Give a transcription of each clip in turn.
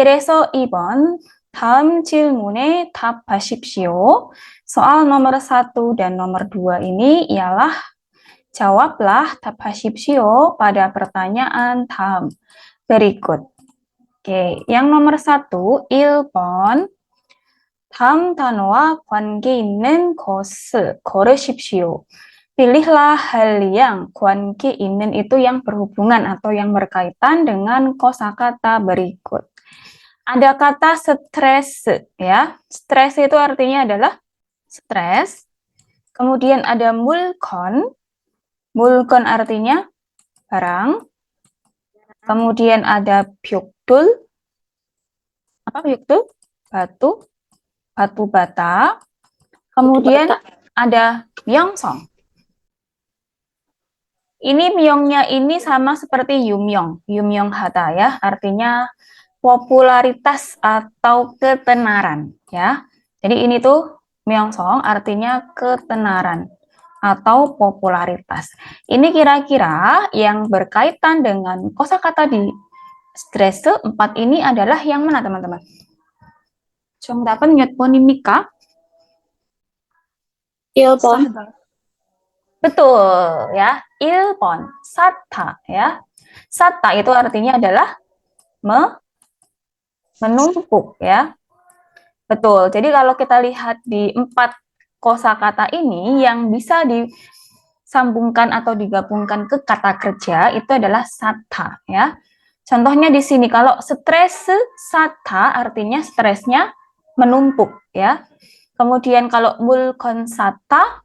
그래서 2번 다음 질문에 답하십시오. Soal nomor 1 dan nomor 2 ini ialah jawablah 답하십시오 pada pertanyaan 다음 berikut. Oke, yang nomor 1, 1번 다음 단어와 관계 있는 것을 고르십시오. Pilihlah hal yang 관계 있는 itu yang berhubungan atau yang berkaitan dengan kosakata berikut. Ada kata stres ya. Stres itu artinya adalah stres. Kemudian ada mulkon. Mulkon artinya barang. Kemudian ada byukdul. Apa byukdul? Batu. Batu bata. Kemudian ada myeongsong. Ini myeongnya ini sama seperti yumyong. Yumyong hata ya. Artinya popularitas atau ketenaran ya. Jadi ini tuh myeongsong artinya ketenaran atau popularitas. Ini kira-kira yang berkaitan dengan kosakata di stres 4 ini adalah yang mana teman-teman? 정답은 몇 번입니까? 1번. Betul ya. 1번 사타 ya. Sata itu artinya adalah menumpuk ya. Betul. Jadi kalau kita lihat di 4 kosakata ini yang bisa disambungkan atau digabungkan ke kata kerja itu adalah sata ya. Contohnya di sini kalau stres sata artinya stresnya menumpuk ya. Kemudian kalau mulkon sata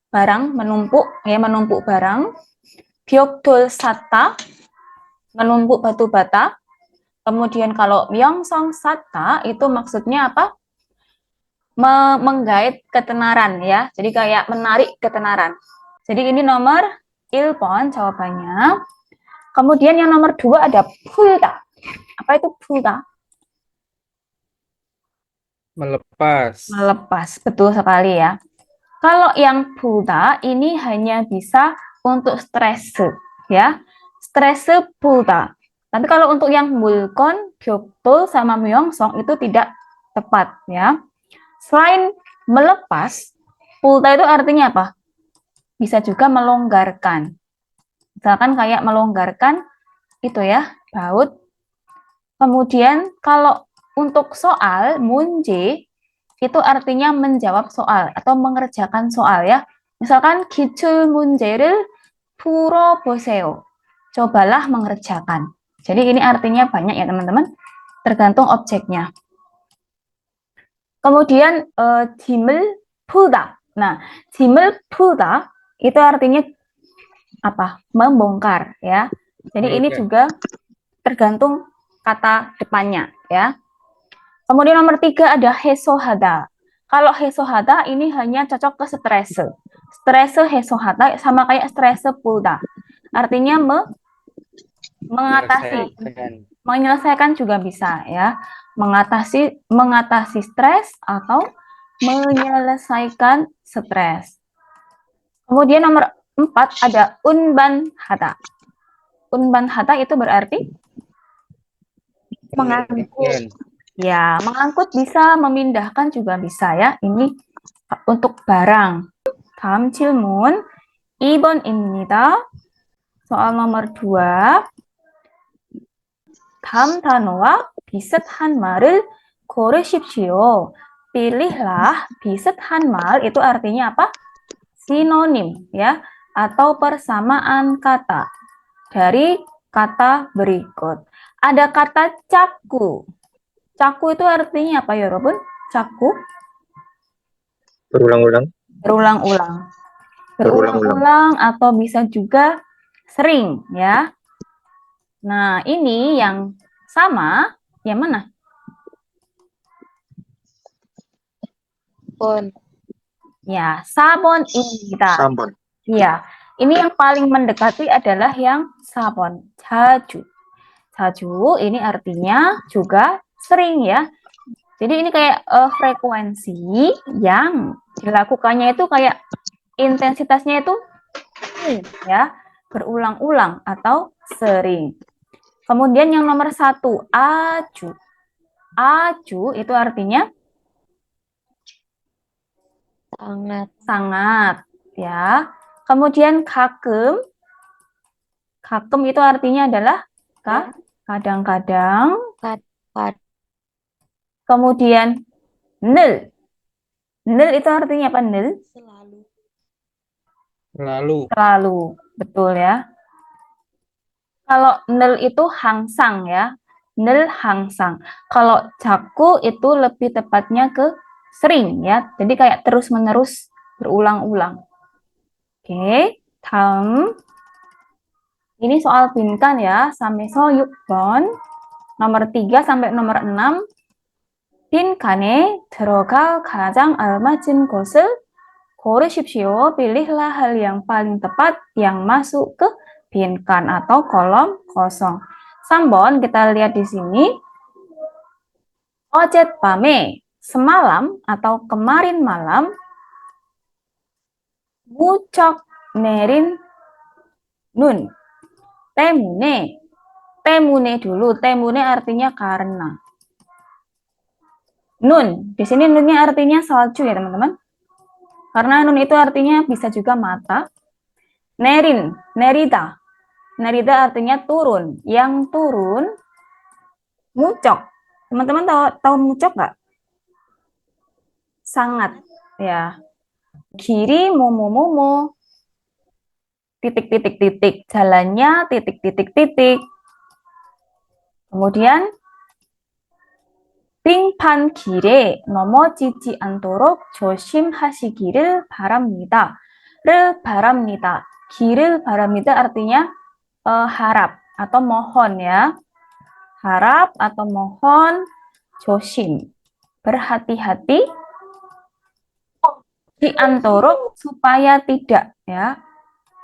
barang menumpuk ya, menumpuk barang. Byokdol sata menumpuk batu bata. Kemudian kalau myeongsong sata itu maksudnya apa? Menggait ketenaran ya. Jadi kayak menarik ketenaran. Jadi ini nomor 1번 jawabannya. Kemudian yang nomor 2 ada 풀다. Apa itu 풀다? Melepas. Melepas, betul sekali ya. Kalau yang 풀다 ini hanya bisa untuk stres ya. Stres 풀다. Tapi kalau untuk yang mulkon, byokdol sama myeongsong itu tidak tepat ya. Selain melepas, 풀다 itu artinya apa? Bisa juga melonggarkan. Misalkan kayak melonggarkan itu ya, baut. Kemudian kalau untuk soal, 문제 itu artinya menjawab soal atau mengerjakan soal ya. Misalkan 기출 문제를 풀어보세요. Cobalah mengerjakan. Jadi ini artinya banyak ya teman-teman, tergantung objeknya. Kemudian 짐을 풀다. Nah, 짐을 풀다 itu artinya apa? Membongkar ya. Jadi ini juga tergantung kata depannya ya. Kemudian nomor 3 ada 해소하다. Kalau 해소하다 ini hanya cocok ke stres. Stres 해소하다 sama kayak stres 풀다. Artinya mengatasi, menyelesaikan juga bisa ya. Mengatasi stres atau menyelesaikan stres. Kemudian nomor 4 ada unbanhata. Unbanhata itu berarti mengangkut. Ya, mengangkut bisa, memindahkan juga bisa ya. Ini untuk barang. 다음 질문 2번입니다. soal nomor 2. 다음 단어와 비슷한 말을 고르십시오. Pilihlah 비슷한 말 itu artinya apa? Sinonim ya atau persamaan kata dari kata berikut. Ada kata caku. Caku itu artinya apa ya, Robun? Caku? Berulang-ulang. Berulang-ulang. Berulang-ulang atau bisa juga sering ya. Nah, ini yang sama, yang mana? Bon. Ya, 4번입니다. 3번. Iya, ini yang paling mendekati adalah yang 4번, 자주. 자주 ini artinya juga sering ya. Jadi ini kayak frekuensi yang dilakukannya itu kayak intensitasnya itu ya, berulang-ulang atau sering. Kemudian yang nomor 1, aju. Aju itu artinya sangat, sangat, ya. Kemudian kagem, kagem itu artinya adalah kadang-kadang. kat, kat, Kemudian nel, nel itu artinya apa? Nel, selalu, Lalu. selalu, betul ya. Kalau nel itu hangsang ya, nel hangsang. Kalau jaku itu lebih tepatnya ke sering ya, jadi kayak terus-menerus berulang-ulang. Oke, 다음. Ini soal binkan ya, sampai so 6번. Nomor 3 sampai nomor 6. 빈칸에 들어갈 가장 알맞은 것을 고르십시오. Pilihlah hal yang paling tepat yang masuk ke binkan atau kolom kosong. 3번 kita lihat di sini. 어젯밤에, semalam atau kemarin malam, 무척 내린 눈 때문에, 때문에 dulu, 때문에 artinya karena. Nun, di sini nunnya artinya salju ya teman-teman. Karena nun itu artinya bisa juga mata. Nerin, nerida. Nerida artinya turun. Yang turun, mucok. Teman-teman tahu mucok nggak? Sangat, ya. Kiri, momo, titik, titik, titik. Jalannya, titik, titik, titik. Kemudian, 빙판 길에 넘어지지 않도록 조심하시기를 바랍니다. 를 baramida. Giril baramida artinya harap atau mohon ya. Harap atau mohon, josim. Berhati-hati, di antoro supaya tidak ya.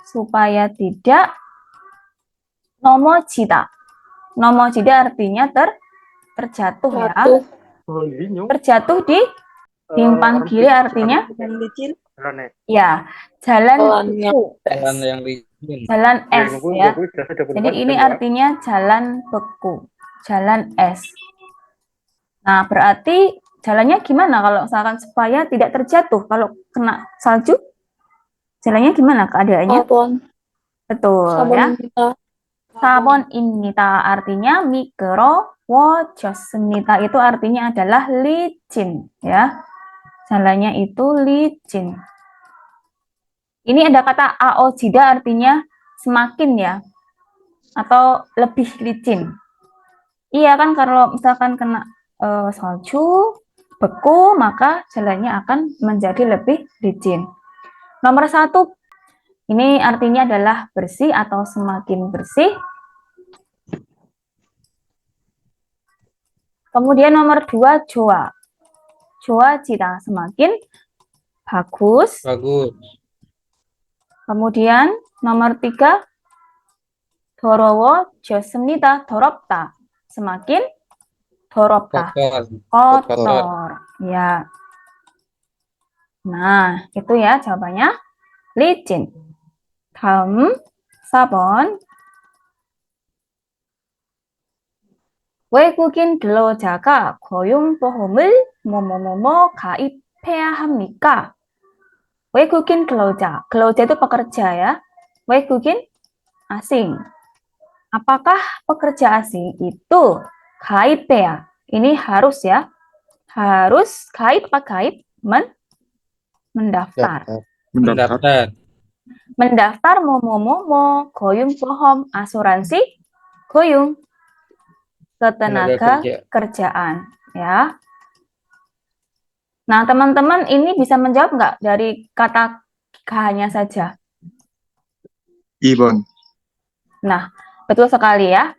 Supaya tidak nomojida. Nomojida artinya terjatuh ya. Terjatuh di tingpan kiri artinya yang licin, ya, jalan beku. Jalan yang licin. Jalan es ya. Jadi ini artinya jalan beku, jalan es. Nah, berarti jalannya gimana kalau misalkan supaya tidak terjatuh kalau kena salju? Jalannya gimana keadaannya? Betul ya. Sabon imnita artinya mikrowojosmita itu artinya adalah licin ya. Jalannya itu licin. Ini ada kata aojida artinya semakin ya, atau lebih licin. Iya kan kalau misalkan kena salju, beku, maka jalannya akan menjadi lebih licin. Nomor 1, ini artinya adalah bersih atau semakin bersih. Kemudian nomor 2, joa. Joa cita semakin bagus. Bagus. Kemudian nomor 3, 더러워 좋습니다. 더럽다. Semakin 더럽다. Kotor. Ya. Nah, itu ya jawabannya. licin. 다음 4번. 외국인 근로자가 고용보험을 뭐뭐뭐뭐 가입해야 합니까? 외국인 근로자. 근로자 itu pekerja ya. 외국인 asing. Apakah pekerja asing itu gaib해야? Ini harus ya. Harus gaib apa gaib? Mendaftar. Mendaftar. Mendaftar 뭐뭐뭐뭐 고용보험 asuransi goyung ketenaga kerjaan ya. Nah, teman-teman ini bisa menjawab nggak dari kata hanya saja? 2번. Nah, betul sekali ya.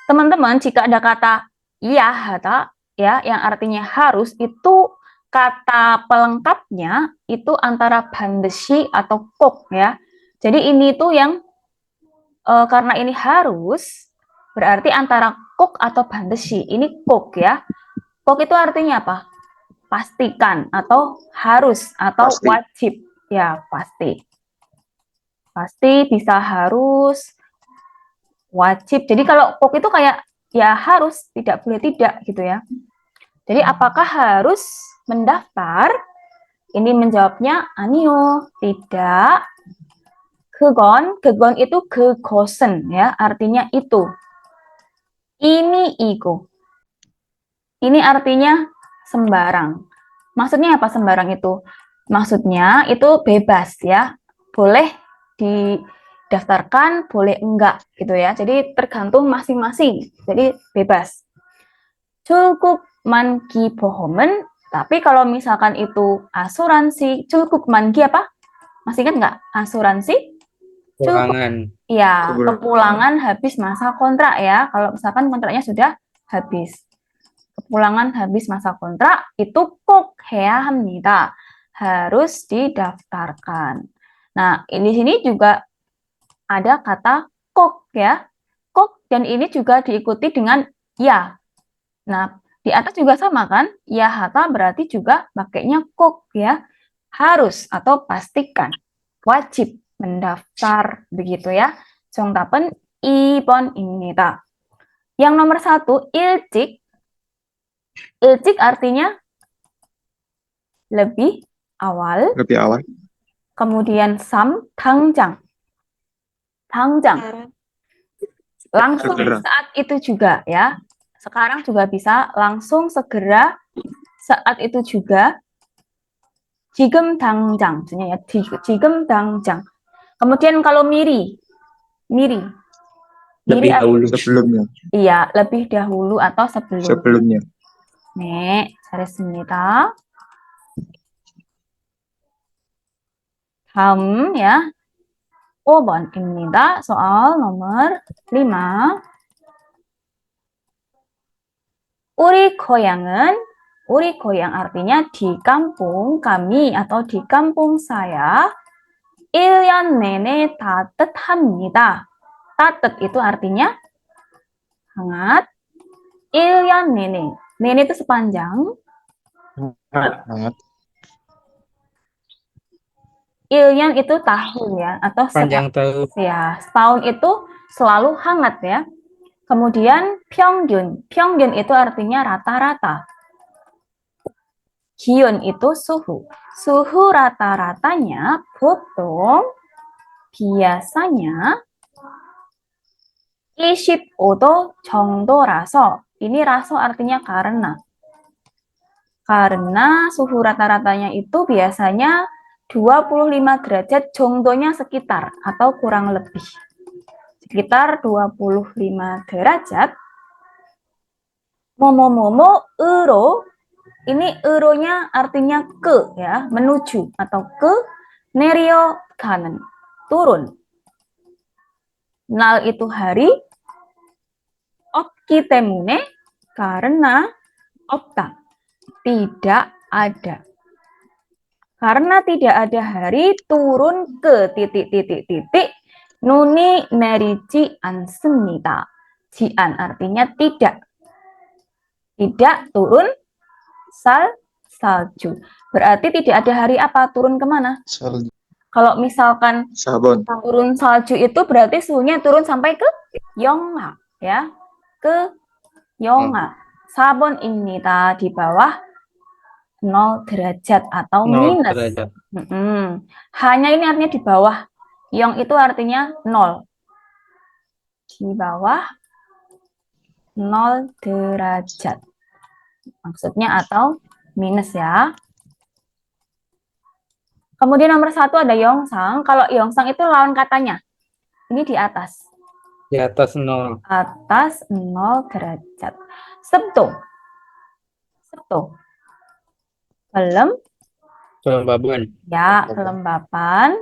Teman-teman, jika ada kata iya hata ya yang artinya harus, itu kata pelengkapnya itu antara 반드시 atau 꼭 ya. Jadi ini tuh yang karena ini harus berarti antara 꼭 atau 반드시. Ini 꼭 ya. 꼭 itu artinya apa? Pastikan atau harus atau Pasti. wajib. Ya, pasti. Pasti bisa harus wajib. Jadi kalau 꼭 itu kayak ya harus, tidak boleh tidak gitu ya. Jadi apakah harus mendaftar? Ini menjawabnya 아니요, tidak. 그건 itu 그것은 ya, artinya itu. Ini iku. Ini artinya sembarang. Maksudnya apa sembarang itu? Maksudnya itu bebas ya. Boleh didaftarkan, boleh enggak gitu ya. Jadi tergantung masing-masing. Jadi bebas. 출국만 기보험은 tapi kalau misalkan itu asuransi 출국만 기 apa? Masih ingat nggak? Asuransi cukup Pulangan. ya Kepulangan. kepulangan habis masa kontrak ya. Kalau misalkan kontraknya sudah habis. Kepulangan habis masa kontrak itu 꼭 해야 합니다. Harus didaftarkan. Nah, di sini juga ada kata 꼭 ya. 꼭 dan ini juga diikuti dengan ya. Nah, di atas juga sama kan? Ya hata berarti juga pakainya 꼭 ya. Harus atau pastikan. Wajib mendaftar begitu ya. 정답은 2번입니다. Yang nomor 1, 일찍. Ilcik artinya lebih awal. Lebih awal. Kemudian sam, 당장. 당장. Langsung Segera. saat itu juga ya. Sekarang juga bisa langsung segera saat itu juga. 지금 당장. Maksudnya ya, 지금 당장. Kemudian kalau miri. Miri. Miri Lebih dahulu. Sebelumnya. iya, lebih dahulu atau sebelum. Sebelumnya. 네, 잘했습니다. 다음 ya. 5번입니다. soal nomor 5. 우리 고향 artinya di kampung kami atau di kampung saya 1년 내내 따뜻합니다. 따뜻 itu artinya hangat. 1년 내내. 내내 itu sepanjang. Hangat. 1년 itu tahun ya atau Panjang tahun. ya, setahun itu selalu hangat ya. Kemudian 평균. 평균 itu artinya rata-rata. 기온 itu suhu. Suhu rata-ratanya 보통 biasanya 25도 정도라서 ini raso artinya karena. Karena suhu rata-ratanya itu biasanya 25 derajat 정도nya sekitar atau kurang lebih. Sekitar 25 derajat. 뭐뭐뭐뭐으로 ini 으로nya artinya ke ya, menuju atau ke 내려가는 turun. 날 itu hari 없기 때문에 karena 없다. Tidak ada. Karena tidak ada hari turun ke titik-titik-titik 눈이 내리지 않습니다. 지안 artinya tidak. Tidak turun salju. Berarti tidak ada hari apa? Turun kemana? Salju. Kalau misalkan Sabon. turun salju itu berarti suhunya turun sampai ke 영하 ya. Ke 영하. 4번입니다. Di bawah 0 derajat atau 0 minus. derajat. Hanya ini artinya di bawah. Yang itu artinya 0. Di bawah 0 derajat. Maksudnya atau minus ya. Kemudian nomor 1 ada yongsang. Kalau yongsang itu lawan katanya. Ini di atas. Di atas 0. Atas 0 derajat. 습도. 습도. Kelembaban. Ya, kelembapan.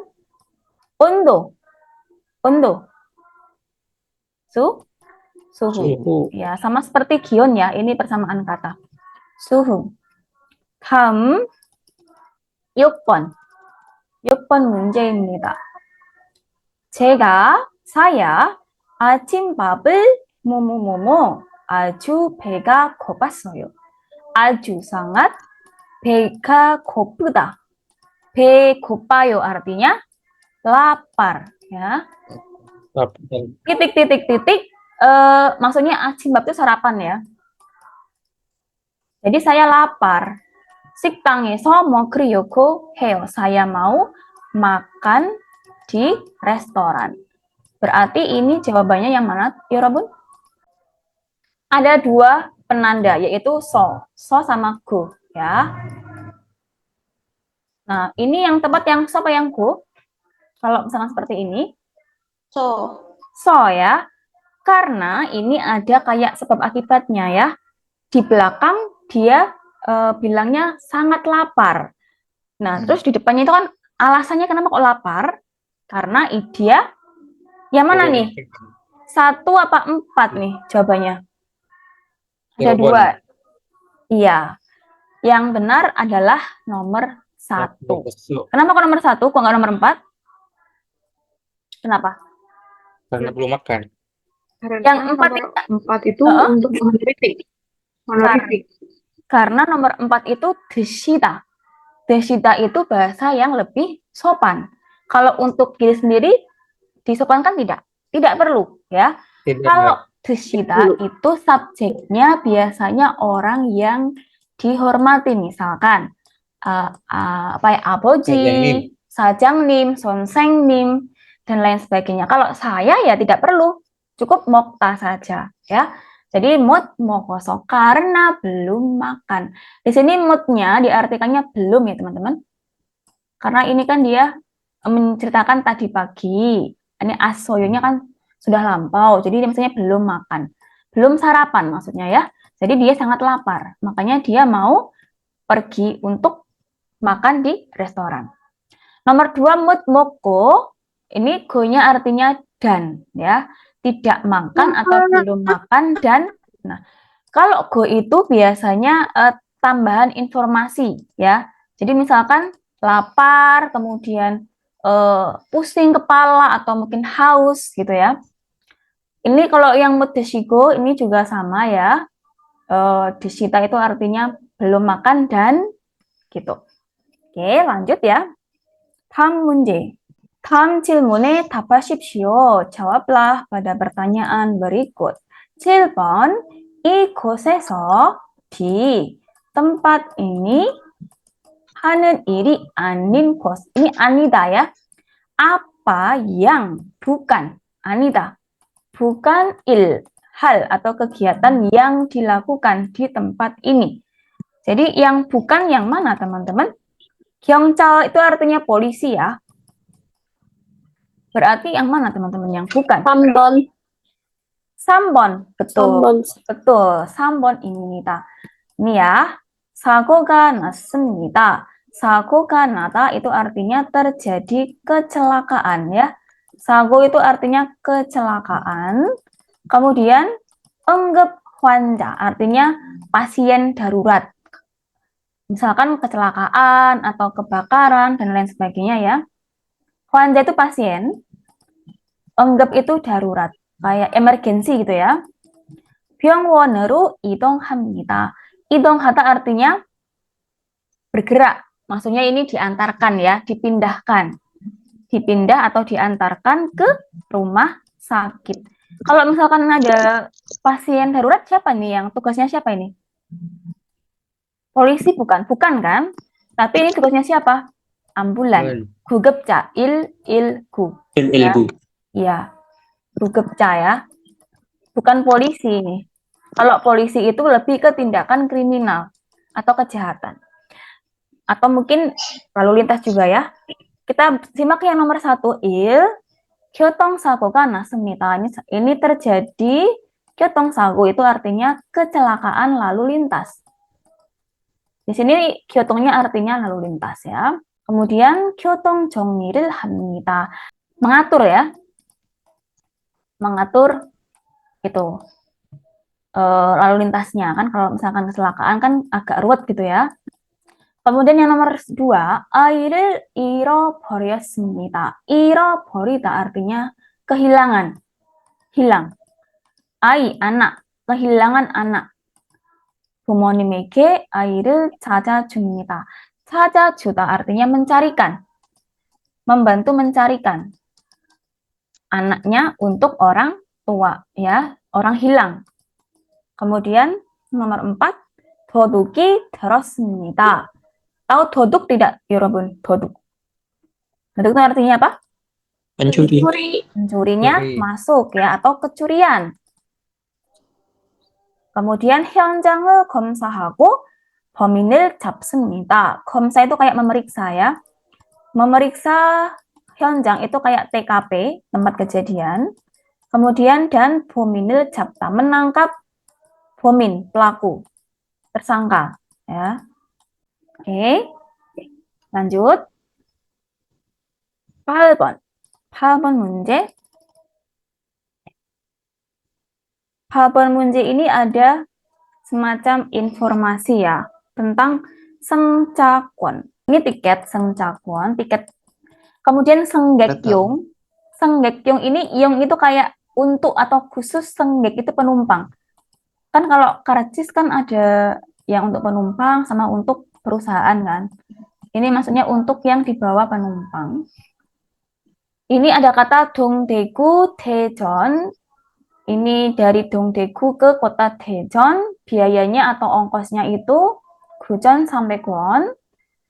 온도. 온도. Suhu. Suhu. Ya, sama seperti gion ya. Ini persamaan kata. Suhu. 다음 6번. 6번 문제입니다. saya 아침밥을 뭐뭐뭐뭐 아주 배가 고팠어요. 아주 sangat 배가 고프다. 배 고파요 artinya lapar ya. Titik-titik-titik maksudnya acimbab itu sarapan ya. Jadi saya lapar. 식당에서 먹으려고 해요. Saya mau makan di restoran. Berarti ini jawabannya yang mana, 여러분? Ada dua penanda, yaitu so sama go, ya. Nah, ini yang tepat yang so apa yang go? Kalau misalkan seperti ini, So. ya. Karena ini ada kayak sebab akibatnya ya. Di belakang dia bilangnya sangat lapar. Nah, terus di depannya itu kan alasannya kenapa kok lapar? Karena dia yang mana nih? 1 apa 4 nih jawabannya? Ada Cirebon. 2. Iya. Yang benar adalah nomor 1. Besok. Kenapa kok nomor 1? Kok nggak nomor 4? Kenapa? Karena belum makan. Yang 4 itu untuk honorific. Karena nomor 4 itu 드시다. 드시다 itu bahasa yang lebih sopan. Kalau untuk diri sendiri disopankan tidak? Tidak perlu ya. Tidak. Kalau 드시다 itu subjeknya biasanya orang yang dihormati, misalkan apa ya, 아버지, 사장님, 선생님 dan lain sebagainya. Kalau saya ya tidak perlu, cukup 먹다 saja ya. Jadi 못 먹어서 karena belum makan. Di sini 못nya diartikannya belum ya teman-teman. Karena ini kan dia menceritakan tadi pagi. Ini asoyonya kan sudah lampau. Jadi dia misalnya belum makan. Belum sarapan maksudnya ya. Jadi dia sangat lapar. Makanya dia mau pergi untuk makan di restoran. Nomor 2 못 먹고. Ini go-nya artinya dan ya. Tidak makan atau belum makan dan nah kalau go itu biasanya tambahan informasi ya. Jadi misalkan lapar, kemudian pusing kepala atau mungkin haus gitu ya. Ini kalau yang 못 드시고 ini juga sama ya. 드시다 itu artinya belum makan dan gitu. Oke, lanjut ya. 다음 문제. 다음 질문에 답하십시오. jawablah pada pertanyaan berikut. 7번, 이곳에서 di tempat ini 하는 일이 아닌 곳. ini 아니다 ya. Apa yang bukan 아니다. Bukan hal atau kegiatan yang dilakukan di tempat ini. Jadi yang bukan yang mana teman-teman? 경찰 itu artinya polisi ya. Berarti yang mana teman-teman yang bukan? 3번. 3번. betul. 3번. betul. 3번입니다. Ini ya. 사고가 났습니다. 사고가 나다 itu artinya terjadi kecelakaan ya. 사고 itu artinya kecelakaan. Kemudian 응급 환자 artinya pasien darurat. Misalkan kecelakaan atau kebakaran dan lain sebagainya ya. 환자 itu pasien, 응급 itu darurat, kayak emergency gitu ya. 병원으로 이동합니다. 이동하다 artinya bergerak, maksudnya ini diantarkan ya, dipindahkan. Dipindah atau diantarkan ke rumah sakit. Kalau misalkan ada pasien darurat, siapa nih yang tugasnya siapa ini? Polisi bukan? Bukan kan? Tapi ini tugasnya siapa? Ambulan. 구급자 119. 119. Ya, 구급자 ya. Bukan polisi nih. Kalau polisi itu lebih ke tindakan kriminal atau kejahatan. Atau mungkin lalu lintas juga ya. Kita simak yang nomor 1. 교통사고가 났습니다. Ini terjadi, 교통사고 itu artinya kecelakaan lalu lintas. Di sini 교통nya artinya lalu lintas ya. Kemudian 교통 정리를 합니다. Mengatur ya. Mengatur itu lalu lintasnya kan, kalau misalkan kecelakaan kan agak ruwet gitu ya. Kemudian yang nomor 2, 아이를 잃어버렸습니다. 잃어버리다 artinya kehilangan, hilang. 아이 anak, kehilangan anak. 부모님에게 아이를 찾아줍니다. 찾아주다 artinya mencarikan, membantu mencarikan anaknya untuk orang tua ya, orang hilang. Kemudian nomor 4, 도둑이 들었습니다. Tahu doduk tidak, 여러분? Doduk. Doduk itu artinya apa? Pencuri. Pencurinya Curi. masuk ya, atau kecurian. Kemudian 현장을 검사하고 범인을 잡습니다. 검사 itu kayak memeriksa ya. Memeriksa 현장 itu kayak TKP, tempat kejadian. Kemudian dan 범인을 잡다, menangkap 범인, pelaku, tersangka ya. Oke. lanjut. 8번. 8번 문제. 8번 문제 ini ada semacam informasi ya tentang Sengcakwon. Ini tiket Sengcakwon, tiket. Kemudian Senggekyung. Senggekyung ini yung itu kayak untuk atau khusus, Senggek itu penumpang. Kan kalau karcis kan ada yang untuk penumpang sama untuk perusahaan kan. Ini maksudnya untuk yang dibawa penumpang. Ini ada kata Dongdaegu Daejeon. Ini dari Dongdaegu ke kota Daejeon. Biayanya atau ongkosnya itu 9,300won.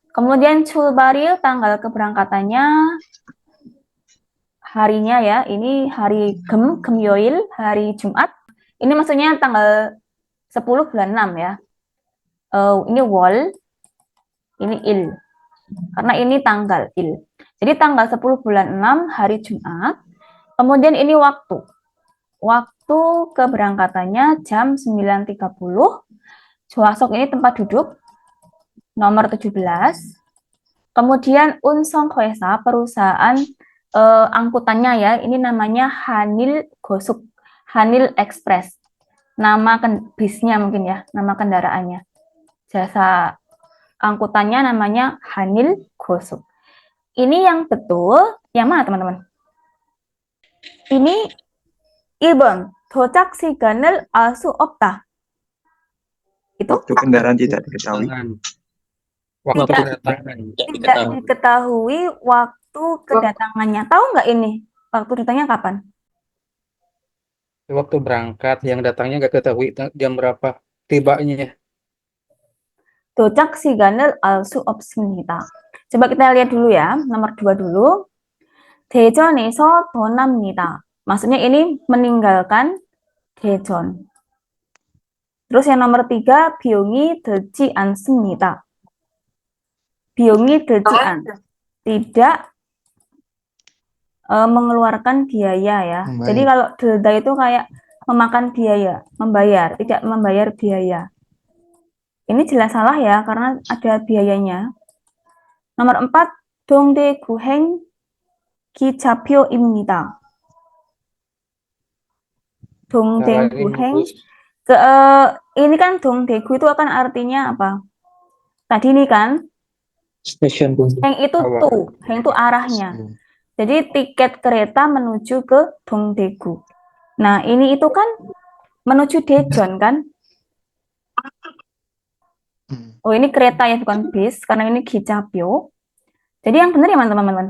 Kemudian 출발일, tanggal keberangkatannya, harinya ya. Ini hari Gemyoil, hari Jumat. Ini maksudnya tanggal 10 bulan 6 ya. Ini wol, ini il. Karena ini tanggal il. Jadi tanggal 10 bulan 6 hari Jumat. Kemudian ini waktu. Waktu keberangkatannya jam 9.30. Joasok ini tempat duduk. Nomor 17. Kemudian Unsong Koesa, perusahaan angkutannya ya. Ini namanya Hanil Gosuk. Hanil Express. Nama bisnya mungkin ya. Nama kendaraannya. Jasa angkutannya namanya Hanil Gosuk. Ini yang betul, yang mana teman-teman? Ini 1번, 도착 시간을 알 수 없다. Itu Waktu kendaraan tidak diketahui. Waktu Tidak. kedatangan. tidak diketahui waktu kedatangannya. Tahu nggak ini? Waktu datangnya kapan? Waktu berangkat, yang datangnya nggak ketahui jam berapa tibanya. 도착 시간을 알 수 없습니다. Coba kita lihat dulu ya, nomor 2 dulu. 대전에서 떠납니다. Maksudnya ini meninggalkan Daejeon. Terus yang nomor 3, 비용이 들지 않습니다. 비용이 들지 않. Tidak mengeluarkan biaya ya. Membayar. Jadi kalau 들다 itu kayak memakan biaya, membayar, tidak membayar biaya. Ini jelas salah ya, karena ada biayanya. Nomor 4, 동대구행 기차표입니다. 동대구행. Ini kan Dongdaegu itu akan artinya apa? Tadi ini kan, Stasiun heng itu tuh, heng itu arahnya. Jadi tiket kereta menuju ke Dongdaegu. Nah, ini itu kan menuju Daejeon kan? Oh, ini kereta ya, bukan bis, karena ini 기차표. Jadi yang benar ya, teman-teman.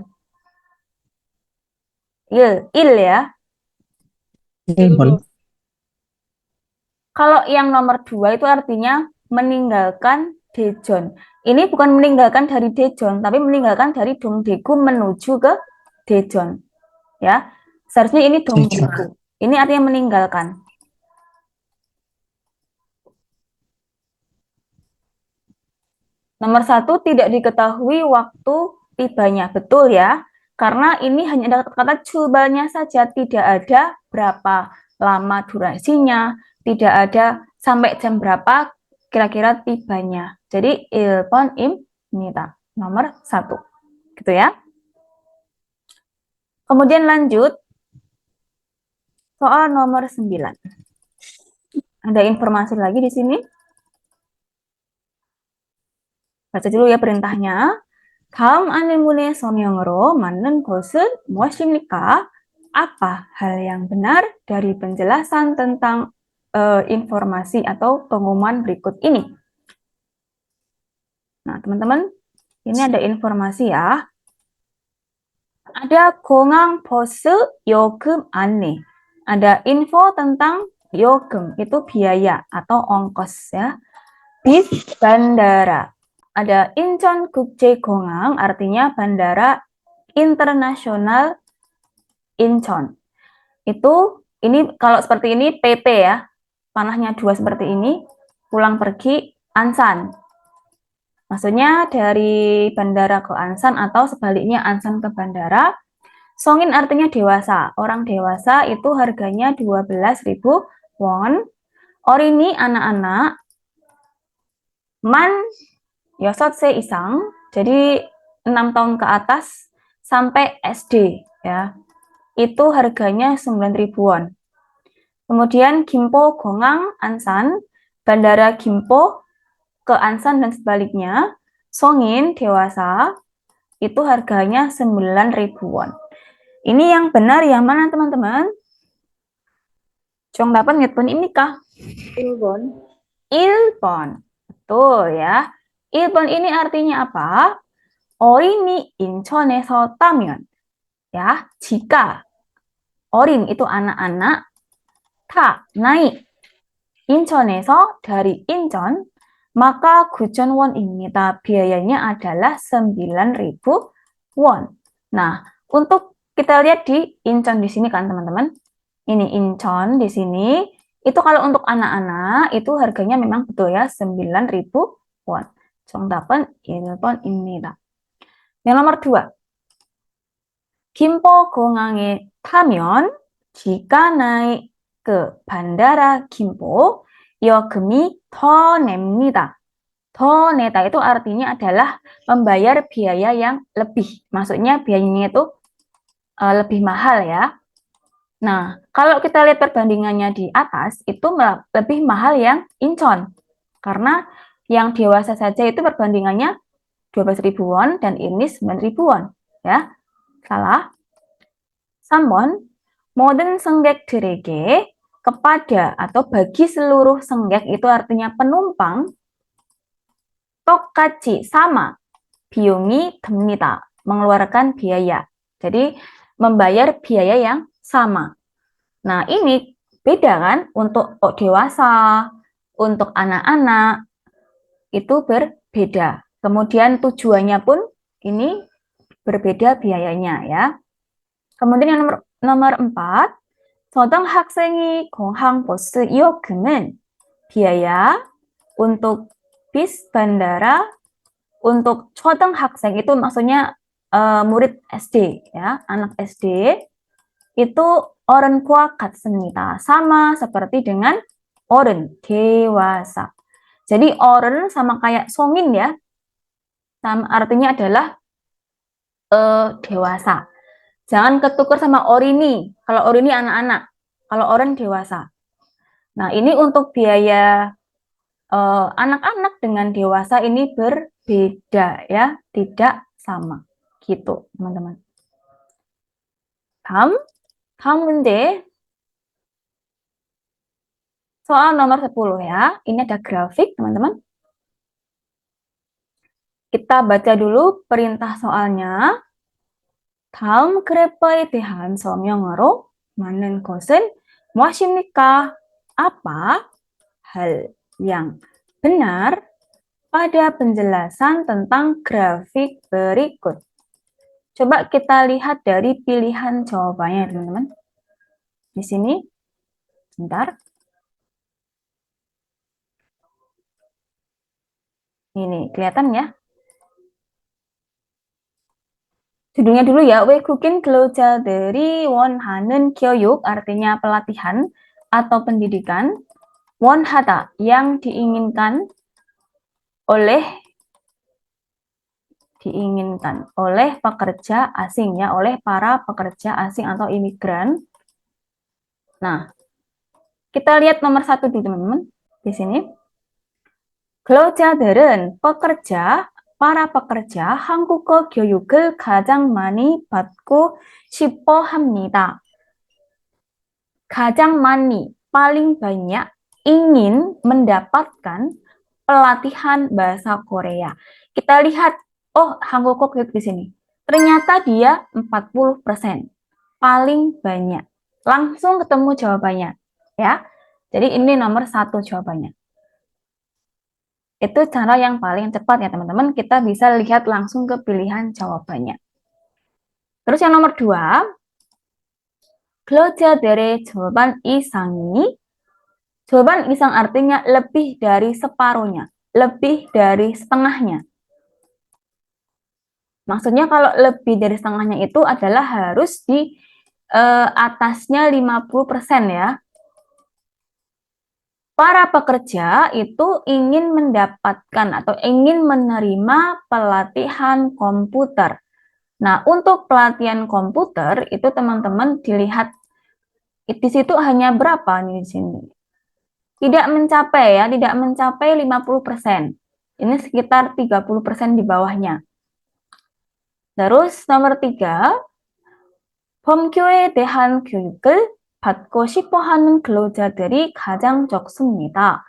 Il ya. Kalau yang nomor 2 itu artinya meninggalkan Daejeon. Ini bukan meninggalkan dari Daejeon, tapi meninggalkan dari Dongdaegu menuju ke Daejeon. Ya, seharusnya ini Dongdaegu. Ini artinya meninggalkan. Nomor 1, tidak diketahui waktu tibanya. Betul ya, karena ini hanya ada kata 출발nya saja, tidak ada berapa lama durasinya, tidak ada sampai jam berapa kira-kira tibanya. Jadi 1번입니다. Nomor 1. Gitu ya. Kemudian lanjut. Soal nomor 9. Ada informasi lagi di sini. 바ca dulu ya perintahnya. 다음 안내문의 서명으로 맞는 것은 무엇입니까? Apa hal yang benar dari penjelasan tentang informasi atau pengumuman berikut ini? Nah, teman-teman, ini ada informasi ya. Ada 공항 버스 요금 안내. Ada info tentang 요금, itu biaya atau ongkos ya. bis bandara. Ada Incheon국제공항, artinya bandara internasional Incheon. Ini kalau seperti ini PP ya, panahnya 2 seperti ini, pulang pergi Ansan. Maksudnya dari bandara ke Ansan atau sebaliknya Ansan ke bandara. Songin artinya dewasa. Orang dewasa itu harganya 12.000 won. Orini anak-anak. Man yosotse isang. Jadi 6 tahun ke atas sampai SD ya. Itu harganya 9.000 won. Kemudian Gimpo Gongang Ansan, bandara Gimpo ke Ansan dan sebaliknya. Songin dewasa itu harganya 9.000 won. Ini yang benar yang mana teman-teman? Jong dapat ngetpon ini kah? 1번. 1번. Betul ya. 1번 ini artinya apa? 어린이 인천에서 따면. Ya, jika 어린 itu anak-anak, 타 naik 인천에서 dari Incheon, maka 9,000 won입니다. Biayanya adalah 9.000 won. Nah, untuk kita lihat di Incheon di sini kan teman-teman. Ini Incheon di sini. Itu kalau untuk anak-anak itu harganya memang betul ya 9.000 won. 정답은 1번입니다. Yang nomor 2. 김포공항에 타면 jika naik ke bandara Gimpo, 요금이 더 냅니다. 더 내다 itu artinya adalah membayar biaya yang lebih. Maksudnya biayanya itu lebih mahal ya. Nah, kalau kita lihat perbandingannya di atas, itu lebih mahal yang Incheon. Karena yang dewasa saja itu perbandingannya 12.000 won dan ini 9.000 won. Ya, salah. 3번, 모든 승객들에게 kepada atau bagi seluruh 승객 itu artinya penumpang 똑같이 sama 비용이 듭니다. mengeluarkan biaya. Jadi membayar biaya yang sama. Nah, ini beda kan untuk dewasa, untuk anak-anak itu berbeda. Kemudian tujuannya pun ini berbeda biayanya ya. Kemudian yang nomor 4, 초등학생이 공항버스 이용료는 biaya untuk bis bandara untuk 초등학생 itu maksudnya murid SD ya, anak SD itu 어른과 같습니다. Sama seperti dengan 어른, dewasa. Jadi 어른 sama kayak songin ya. Sama artinya adalah dewasa. Jangan ketuker sama orini. Kalau orini anak-anak, kalau orang dewasa. Nah, ini untuk biaya anak-anak dengan dewasa ini berbeda ya, tidak sama. Gitu, teman-teman. 다음 문제. Soal nomor 10 ya. Ini ada grafik, teman-teman. Kita baca dulu perintah soalnya. 다음 그래퍼에 대한 설명으로 많은 것은 무엇입니까? Apa hal yang benar pada penjelasan tentang grafik berikut? Coba kita lihat dari pilihan jawabannya, teman-teman. Di sini, sebentar. Ini kelihatan ya? Judulnya dulu ya, 외국인 근로자들이 원하는 교육, artinya pelatihan atau pendidikan. 원하다, yang diinginkan oleh pekerja asing ya, oleh para pekerja asing atau imigran. Nah, kita lihat nomor 1 dulu teman-teman di sini. 근로자들은 para pekerja 한국어 교육을 가장 많이 받고 싶어 합니다. 가장 많이, paling banyak, ingin mendapatkan pelatihan bahasa Korea. Kita lihat, 한국어 교육 di sini. Ternyata dia 40%, paling banyak. Langsung ketemu jawabannya, ya. Jadi ini nomor 1 jawabannya. Itu cara yang paling cepat ya teman-teman. Kita bisa lihat langsung ke pilihan jawabannya. Terus yang nomor 2, 클로저들의 절반 이상이, jawaban isang artinya lebih dari separuhnya, lebih dari setengahnya. Maksudnya kalau lebih dari setengahnya itu adalah harus di atasnya 50% ya. Para pekerja itu ingin mendapatkan atau ingin menerima pelatihan komputer. Nah, untuk pelatihan komputer itu teman-teman dilihat di situ hanya berapa nih di sini. Tidak mencapai ya, tidak mencapai 50%. Ini sekitar 30% di bawahnya. Terus nomor 3, 범교에 대한 교육을 받고 싶어 하는 근로자들이 가장 적습니다.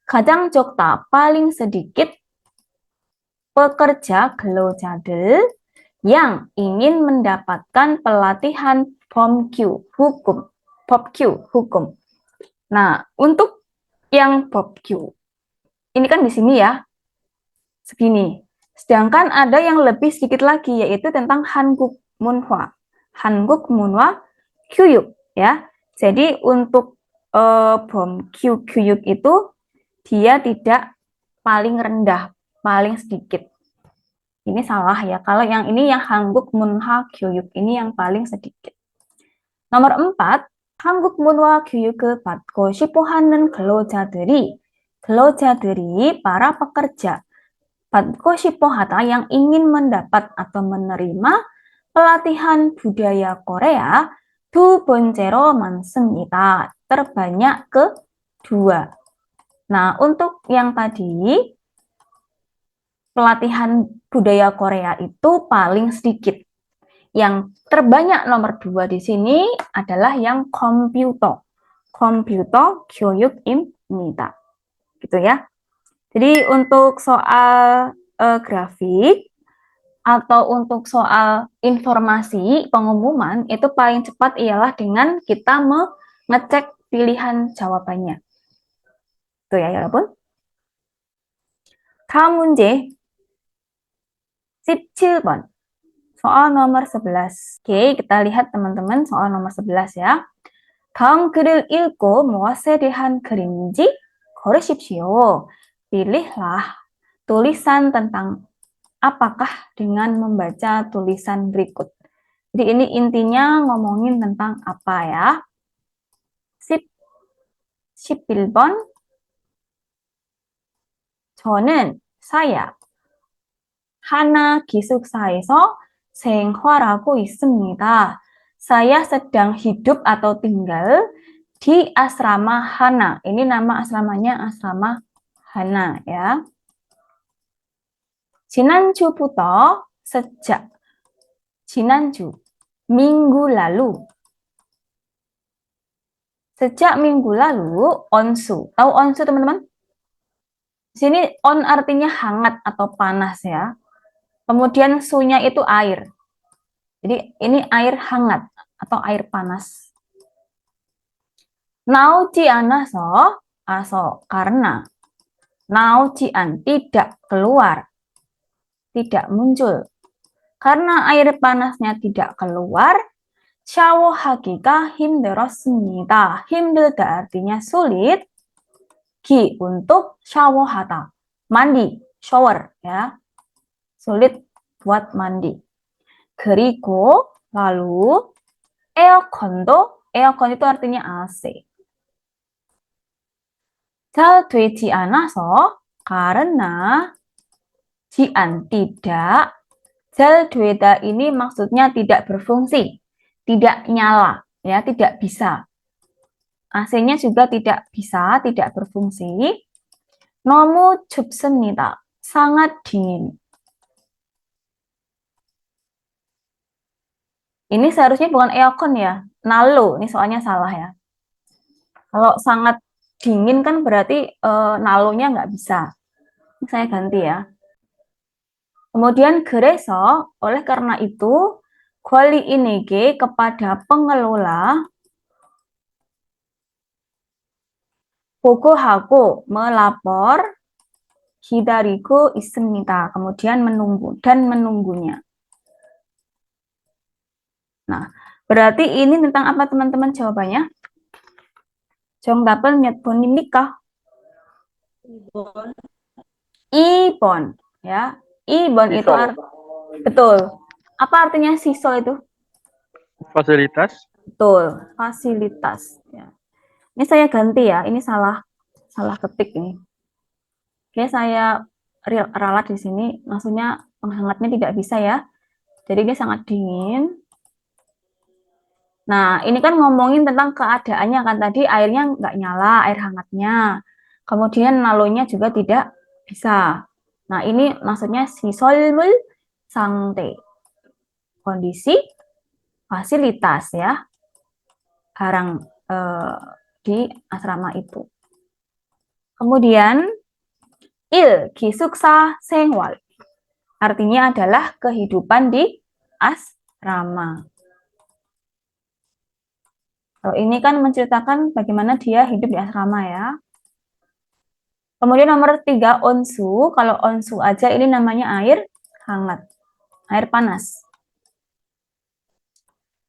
가장 적다, paling sedikit pekerja 근로자들 yang ingin mendapatkan pelatihan 범교, hukum. 법규, hukum. Nah, untuk yang 법규, ini kan di sini ya, segini. Sedangkan ada yang lebih sedikit lagi, yaitu tentang 한국 문화. 한국 문화 교육, ya. Jadi untuk 범규 교육 itu dia tidak paling rendah, paling sedikit. Ini salah ya. Kalau yang ini yang 한국 문화 교육 ini yang paling sedikit. Nomor 4, 한국 문화 교육을 받고 싶어 하는 근로자들이 para pekerja. 받고 싶어 하다 yang ingin mendapat atau menerima pelatihan budaya Korea 두 번째로 많습니다. Terbanyak kedua. Nah, untuk yang tadi pelatihan budaya Korea itu paling sedikit. Yang terbanyak nomor 2 di sini adalah yang komputer. komputer 교육입니다. Gitu ya. Jadi untuk soal grafik atau untuk soal informasi pengumuman itu paling cepat ialah dengan kita mengecek pilihan jawabannya. Itu ya 여러분. 다음 문제 17번. soal nomor 11. Oke, kita lihat teman-teman soal nomor 11 ya. 다음 글을 읽고 무엇에 대한 글인지 고르십시오. Pilihlah tulisan tentang apakah dengan membaca tulisan berikut. Jadi ini intinya ngomongin tentang apa ya. 11번. 저는 saya 하나 기숙사에서 생활하고 있습니다. Saya sedang hidup atau tinggal di asrama Hana. Ini nama asramanya asrama Hana ya. 지난주부터 sejak 지난주 minggu lalu. Sejak minggu lalu onsu. Tahu onsu teman-teman? Di sini on artinya hangat atau panas ya. Kemudian sunya itu air. Jadi ini air hangat atau air panas. 나오지 않아서 karena 나오지 않 tidak keluar. Tidak muncul. Karena air panasnya tidak keluar, 샤워하기가 힘들었습니다. 힘들다 artinya sulit. 기 untuk 샤워하다. mandi, shower ya. Sulit buat mandi. 그리고 lalu 에어컨 itu artinya AC. 잘 되지 않아서 karena jian tidak, 잘 되다 ini maksudnya tidak berfungsi, tidak nyala, ya, tidak bisa. AC-nya juga tidak bisa, tidak berfungsi. 너무 춥습니다. sangat dingin. Ini seharusnya bukan eokon ya, nalo. Ini soalnya salah ya. Kalau sangat dingin kan berarti nalonya nggak bisa. Ini saya ganti ya. Kemudian 그래서, oleh karena itu, 관리인에게 kepada pengelola 보고하고 melapor 기다리고 있습니다. Kemudian menunggu dan menunggunya. Nah, berarti ini tentang apa teman-teman jawabannya? 정답은 몇 번입니까? 2번. Ya. 2번 itu betul. Apa artinya sisol itu? Fasilitas. Betul, fasilitas. Ya. Ini saya ganti ya, ini salah ketik ini. Oke, saya ralat di sini, maksudnya penghangatnya tidak bisa ya. Jadi dia sangat dingin. Nah, ini kan ngomongin tentang keadaannya kan tadi airnya nggak nyala, air hangatnya. Kemudian nalonya juga tidak bisa. Nah, ini maksudnya sisolmul sangte. Kondisi fasilitas ya. Barang di asrama itu. Kemudian 기숙사 생활. Artinya adalah kehidupan di asrama. Kalau ini kan menceritakan bagaimana dia hidup di asrama ya. Kemudian nomor 3 onsu. Kalau onsu aja ini namanya air hangat. Air panas.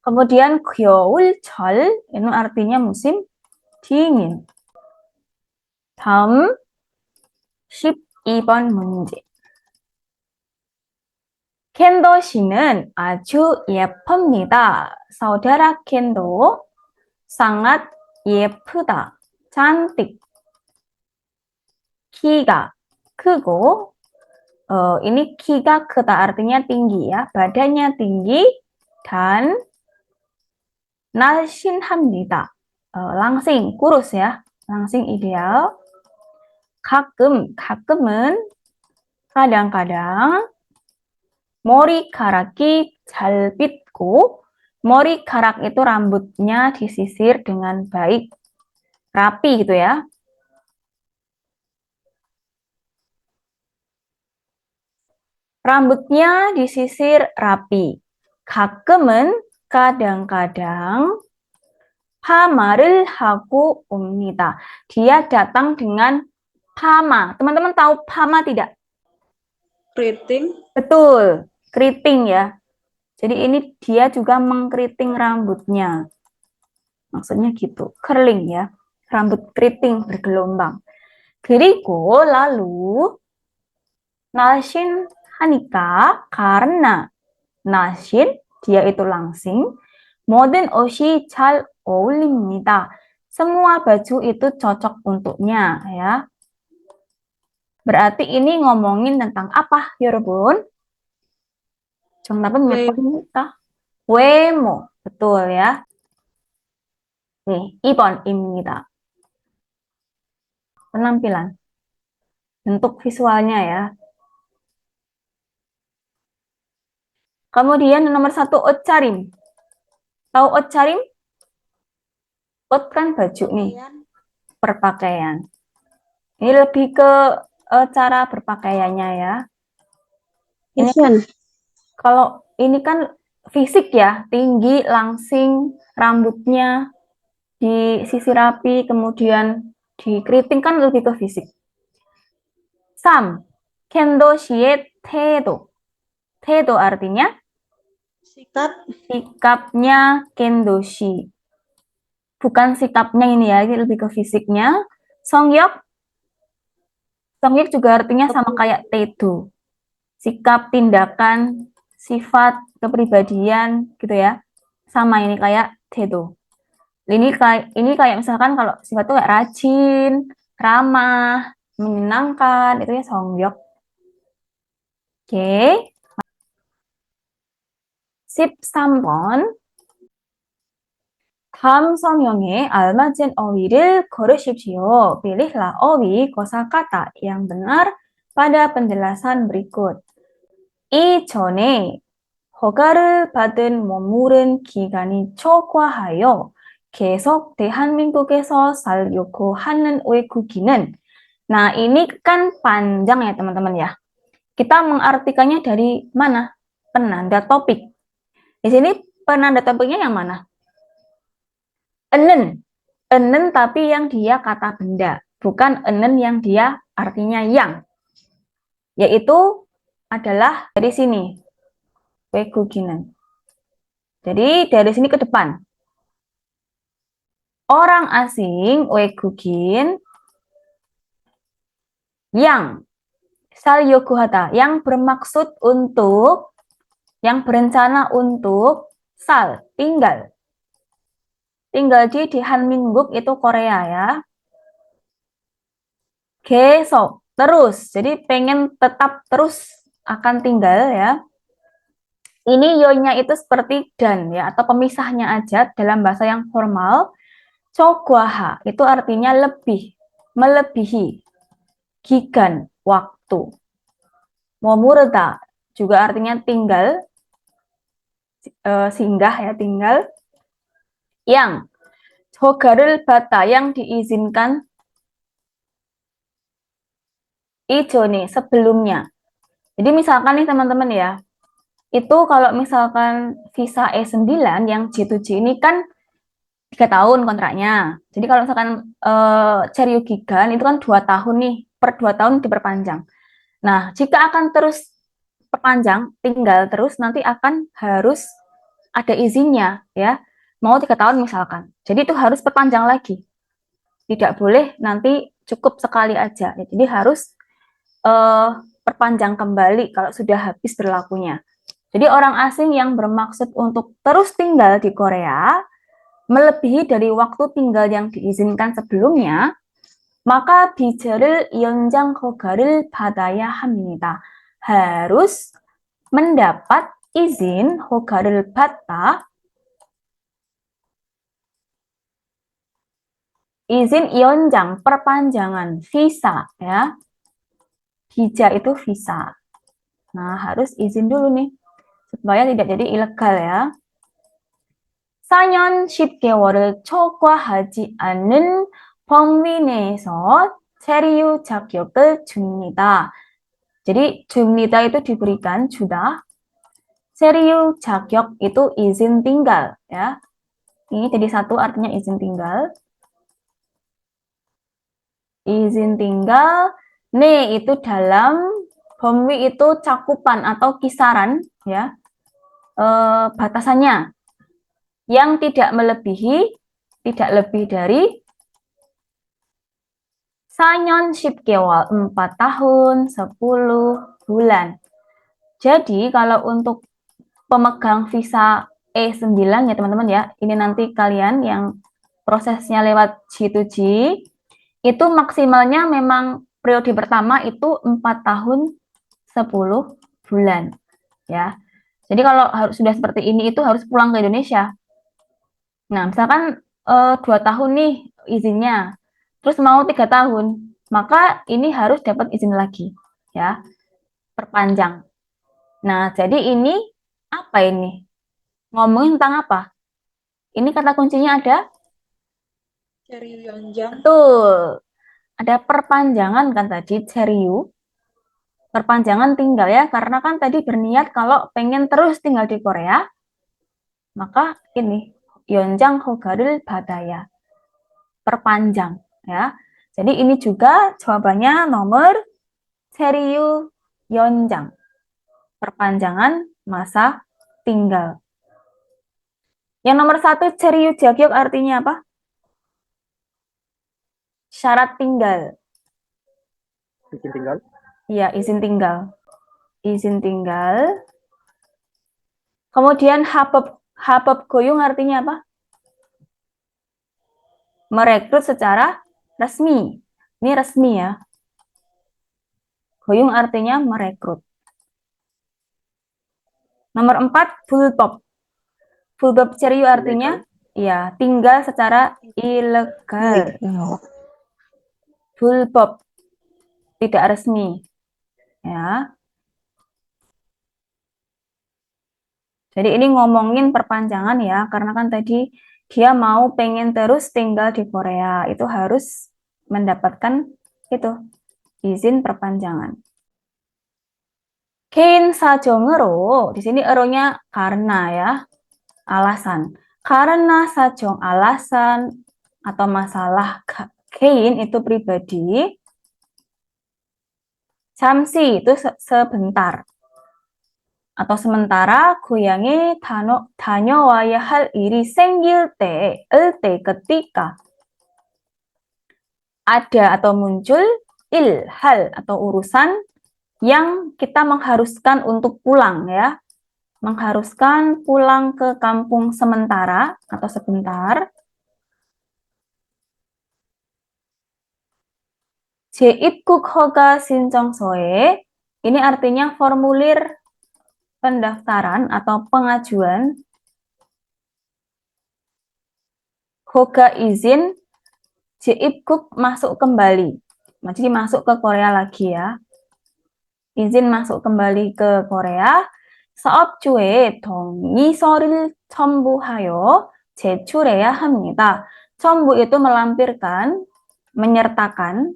Kemudian 겨울철 ini artinya musim dingin. 다음 12번 문제. 켄도 씨는 아주 예쁩니다. 사우디아라 켄도 sangat 예쁘다. cantik. 키가 크고 ini 키가 크다 artinya tinggi ya, badannya tinggi dan 날씬합니다. langsing, kurus ya, langsing ideal. 가끔은 kadang-kadang 머리카락이 잘 빗고 머리카rak itu rambutnya disisir dengan baik, rapi gitu ya. Rambutnya disisir rapi. 가끔은 kadang-kadang 파마를 하고 옵니다. Dia datang dengan pama. Teman-teman tahu pama tidak? Keriting. Betul, keriting ya. Jadi ini dia juga mengkeriting rambutnya. Maksudnya gitu, curling ya. Rambut keriting bergelombang. 그리고 lalu 날씬 하니까 karena 날씬 dia itu langsing. 모든 옷이 잘 어울립니다. Semua baju itu cocok untuknya ya. Berarti ini ngomongin tentang apa, 여러분? 정답은 몇 번입니까? 외모. betul ya. Nih, 2번입니다. Penampilan. Bentuk visualnya ya. Kemudian nomor 1 옷차림. Tahu 옷차림? 옷 kan baju nih. Berpakaian. Ini lebih ke cara berpakaiannya ya. Ini kalau ini kan fisik ya, tinggi, langsing, rambutnya disisir rapi, kemudian dikeriting kan lebih ke fisik. 3. 켄도 씨의 태도. 태도 artinya sikapnya 켄도 씨. Bukan sikapnya ini ya, ini lebih ke fisiknya. 성격 juga artinya sama kayak tedo. Sikap, tindakan, sifat, kepribadian gitu ya. Sama ini kayak tedo. Ini kayak misalkan kalau sifat itu kayak rajin, ramah, menyenangkan, itu ya 성격. Oke. 13번. 다음 성형에 알맞은 어휘를 고르십시오. Pilihlah 어휘 kosakata yang benar pada penjelasan berikut. 이전에 허가를 받은 머무른 기간이 초과하여 계속 대한민국에서 살려고 하는 외국인은. Nah, ini kan panjang ya teman-teman ya. Kita mengartikannya dari mana? Penanda topik. Di sini penanda topiknya yang mana? Enen tapi yang dia kata benda, bukan enen yang dia artinya yang. yaitu adalah dari sini, 외국인은. Jadi dari sini ke depan. Orang asing, 외국인, yang 살려고 하다, yang bermaksud untuk, yang berencana untuk tinggal. Tinggal di Hanmingguk itu Korea ya. 계속, terus. Jadi pengen tetap terus akan tinggal ya. Ini yo-nya itu seperti dan ya, atau pemisahnya aja dalam bahasa yang formal. Chogwaha itu artinya lebih, melebihi. Gigan, waktu. 머무르다 juga artinya tinggal, singgah ya, tinggal. Yang 허가를 받다, yang diizinkan. Nih sebelumnya. Jadi misalkan nih teman-teman ya, itu kalau misalkan visa E9 yang J2J ini kan 3 tahun kontraknya. Jadi kalau misalkan Cheryu Gigan itu kan 2 tahun nih, per 2 tahun diperpanjang. Nah, jika akan terus perpanjang, tinggal terus, nanti akan harus ada izinnya ya. Mau 3 tahun misalkan. Jadi itu harus perpanjang lagi. Tidak boleh nanti cukup sekali aja. Jadi harus perpanjang kembali kalau sudah habis berlakunya. Jadi orang asing yang bermaksud untuk terus tinggal di Korea, melebihi dari waktu tinggal yang diizinkan sebelumnya, maka 비자를 연장 허가를 받아야 합니다. Harus mendapat izin 허가를 받다. Izin 연장, perpanjangan, visa ya. Bija itu visa. Nah, harus izin dulu nih supaya tidak jadi ilegal ya. 4년 10개월을 초과하지 않는 범위 내에서 체류 자격을 줍니다. Jadi 줍니다 itu diberikan, 주다. 체류 자격 itu izin tinggal ya. Ini jadi satu artinya izin tinggal. Izin tinggal. Ne itu dalam, 범위 itu cakupan atau kisaran ya, batasannya yang tidak melebihi, tidak lebih dari 4년 10개월, 4 tahun 10 bulan. Jadi kalau untuk pemegang visa E9 ya teman-teman ya, ini nanti kalian yang prosesnya lewat G2G, itu maksimalnya memang periode pertama itu 4 tahun 10 bulan ya. Jadi kalau sudah seperti ini itu harus pulang ke Indonesia. Nah, misalkan 2 tahun nih izinnya, terus mau 3 tahun, maka ini harus dapat izin lagi ya, perpanjang. Nah, jadi ini apa ini? Ngomongin tentang apa? Ini kata kuncinya ada? Cheryu Yonjang. Betul. Ada perpanjangan kan tadi, Cheryu. Perpanjangan tinggal ya, karena kan tadi berniat kalau pengen terus tinggal di Korea, maka ini 연장 허가를 받아야, perpanjang ya. Jadi ini juga jawabannya nomor 체류 연장, perpanjangan masa tinggal. Yang nomor 1 체류 자격 artinya apa? Syarat tinggal. Izin tinggal. Ya, izin tinggal. Izin tinggal. Kemudian habab goyung artinya apa? Merekrut secara resmi. Ini resmi ya. Goyung artinya merekrut. Nomor 4, 불법. 불법 체류 artinya ya, tinggal secara ilegal. 불법, tidak resmi. Ya. Jadi ini ngomongin perpanjangan ya, karena kan tadi dia mau pengen terus tinggal di Korea, itu harus mendapatkan itu izin perpanjangan. 개인 사정으로, di sini eronya karena ya, alasan. Karena 사정, alasan atau masalah. 개인 itu pribadi. 잠시 itu sebentar. Atau sementara 고향에 다녀와야 할 일이 생길 때 ketika ada atau muncul hal atau urusan yang kita mengharuskan untuk pulang ya. Mengharuskan pulang ke kampung sementara atau sebentar. 재입국 허가 신청서에 ini artinya formulir pendaftaran atau pengajuan. Hoga izin 재입국 masuk kembali. Jadi masuk ke Korea lagi ya. izin masuk kembali ke Korea. 사업주에 동의서를 첨부하여 제출해야 합니다. 첨부 itu melampirkan, menyertakan,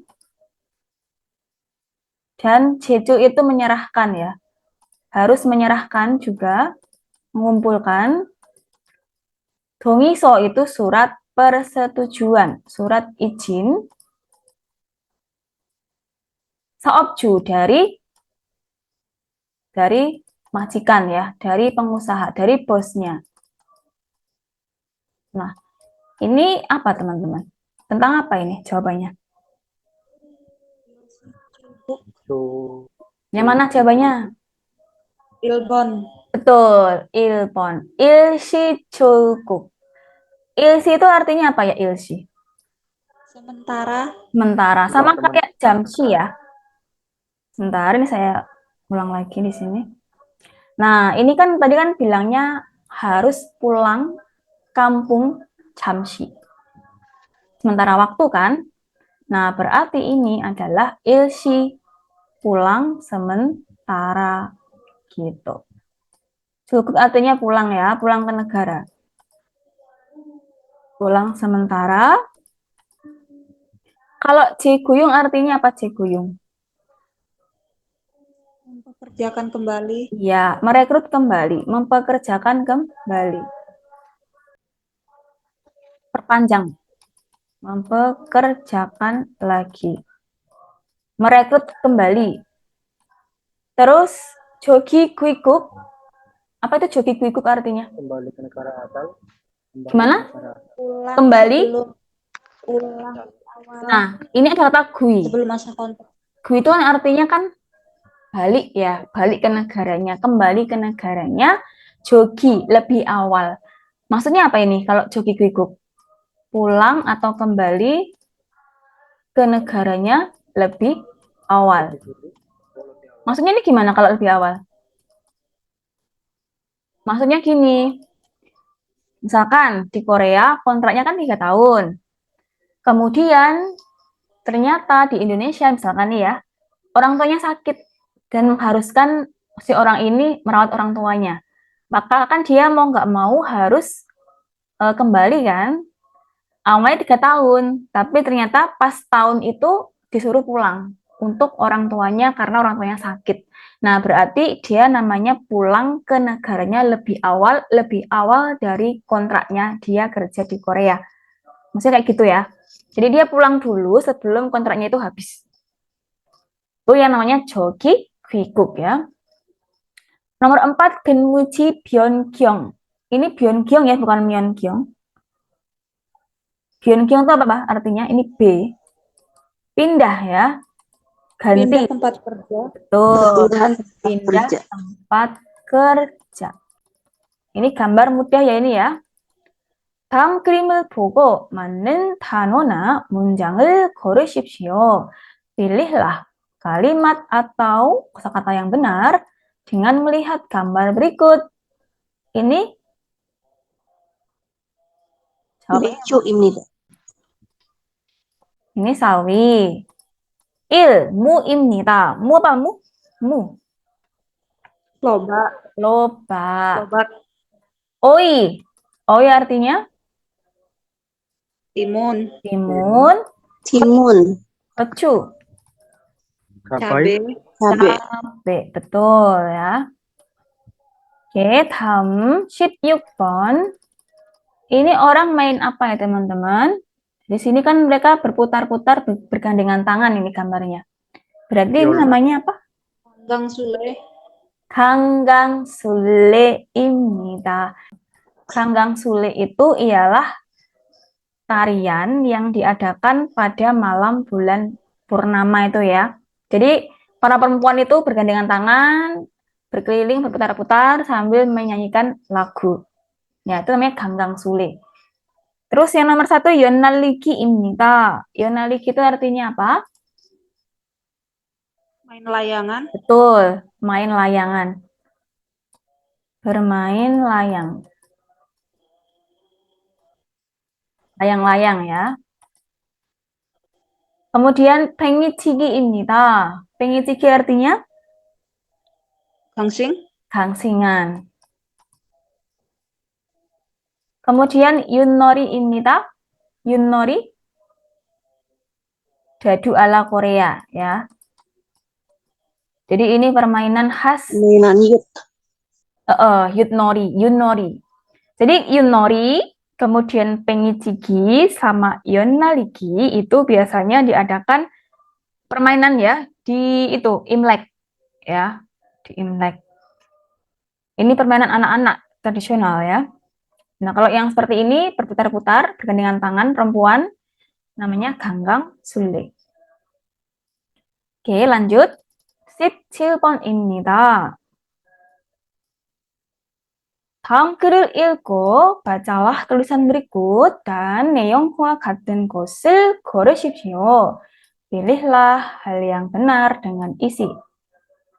dan 제출 itu menyerahkan ya. Harus menyerahkan juga, mengumpulkan. 동의서 itu surat persetujuan, surat izin. 사업주 dari majikan ya, dari pengusaha, dari bosnya. Nah, ini apa teman-teman? Tentang apa ini jawabannya? So, Yang mana jawabannya? Ilbon. Betul, ilpon. 일시 출국. 일시 itu artinya apa ya ilsi? Sementara. Sementara. Sama kayak jamsi ya. Sebentar, ini saya ulang lagi di sini. Nah, ini kan tadi kan bilangnya harus pulang kampung jamsi. Sementara waktu kan? Nah, berarti ini adalah ilsi, pulang sementara gitu. Cukup artinya pulang ya, pulang ke negara. Pulang sementara. Kalau jeguyung artinya apa jeguyung? Mempekerjakan kembali. Ya, merekrut kembali, mempekerjakan kembali. Perpanjang. Mempekerjakan lagi. Merekrut kembali. Terus, jogi kuikuk. Apa itu jogi kuikuk artinya? kembali ke negara asal. Gimana? Pulang Kembali? sebelum pulang awal. Nah, ini ada kata gui. Sebelum masa kontrak. Gui itu kan artinya kan balik ya, balik ke negaranya, kembali ke negaranya, jogi lebih awal. Maksudnya apa ini kalau jogi kuikuk? Pulang atau kembali ke negaranya lebih awal. Maksudnya ini gimana kalau lebih awal? Maksudnya gini, misalkan di Korea kontraknya kan 3 tahun. Kemudian ternyata di Indonesia misalkan nih ya, orang tuanya sakit dan mengharuskan si orang ini merawat orang tuanya. Maka kan dia mau nggak mau harus kembali kan. Awalnya 3 tahun, tapi ternyata pas tahun itu disuruh pulang untuk orang tuanya karena orang tuanya sakit. Nah, berarti dia namanya pulang ke negaranya lebih awal dari kontraknya dia kerja di Korea. Maksudnya kayak gitu ya. Jadi dia pulang dulu sebelum kontraknya itu habis. Itu yang namanya jogi 귀국 ya. Nomor 4, 근무지 변경. Ini 변경 ya, bukan myeongyong. 변경 itu apa artinya? Ini B. Pindah ya. Ganti. Pindah tempat kerja. Betul. Pindah tempat kerja. Ini gambar mudah ya ini ya. 다음 그림을 보고 맞는 단어나 문장을 고르십시오. Pilihlah kalimat atau kosakata yang benar dengan melihat gambar berikut. Ini 맥주입니다. ini sawi. 무입니다. 무 apa mu? Mu. Loba. Loba. Loba. Oi. Oi artinya Timun. timun. 티문, Kecu. Cabai. Cabai. cabe, Betul ya. Oke, 다음 16번. Ini orang main apa ya teman-teman? Di sini kan mereka berputar-putar bergandengan tangan ini gambarnya. Berarti ini Yolda. namanya apa? Gang Sule. Ganggang Sule입니다. Ganggang Sule itu ialah tarian yang diadakan pada malam bulan purnama itu ya. Jadi para perempuan itu bergandengan tangan, berkeliling, berputar-putar sambil menyanyikan lagu. Ya, itu namanya Ganggang Sule. Terus yang nomor 1, Yonnaliki입니다. Yonnaliki itu artinya apa? Main layangan. Betul, main layangan. Bermain layang. Layang-layang ya. Kemudian pengichigi입니다. Pengichigi artinya Gangsing. gangsingan. Kemudian yunnori입니다. Yunnori dadu ala Korea ya. Jadi ini permainan khas Mainan yut. yunnori. Jadi yunnori, kemudian pengichigi sama yonnaliki itu biasanya diadakan permainan ya di itu Imlek ya, di Imlek. Ini permainan anak-anak tradisional ya. Nah, kalau yang seperti ini berputar-putar bergandengan tangan perempuan namanya Ganggang Sule. Oke, lanjut. 17번입니다. 다음 글을 읽고 bacalah tulisan berikut dan 내용과 같은 곳을 걸으십시오. Pilihlah hal yang benar dengan isi.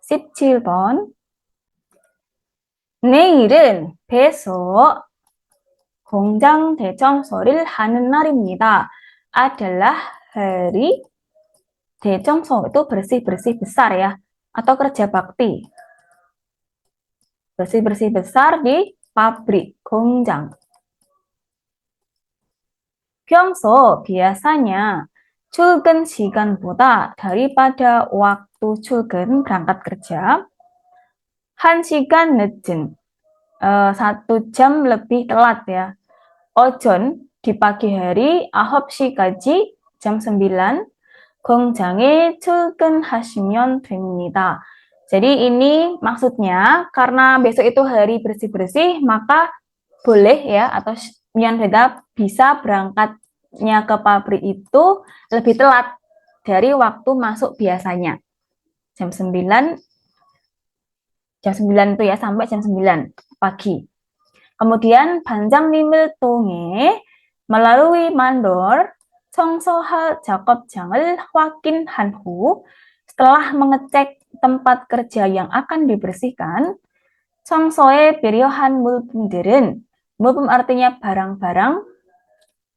17번. 내일은 besok 공장 대청소를 하는 날입니다. Adalah hari 대청소 itu bersih-bersih besar ya, atau kerja bakti. Bersih-bersih besar di pabrik, 공장. 평소 biasanya 출근 시간보다 daripada waktu 출근 berangkat kerja 1시간 늦은 1 jam lebih telat ya. 오전 di pagi hari 9시까지 jam 9 공장에 출근하시면 됩니다. Jadi ini maksudnya karena besok itu hari bersih-bersih maka boleh ya atau Beda bisa berangkatnya ke pabrik itu lebih telat dari waktu masuk biasanya. Jam 9 itu ya sampai jam 9 pagi. Kemudian 반장님을 통해 melalui mandor 청소할 작업장을 확인한 후 setelah mengecek tempat kerja yang akan dibersihkan 청소에 필요한 물품들은 물품 artinya barang-barang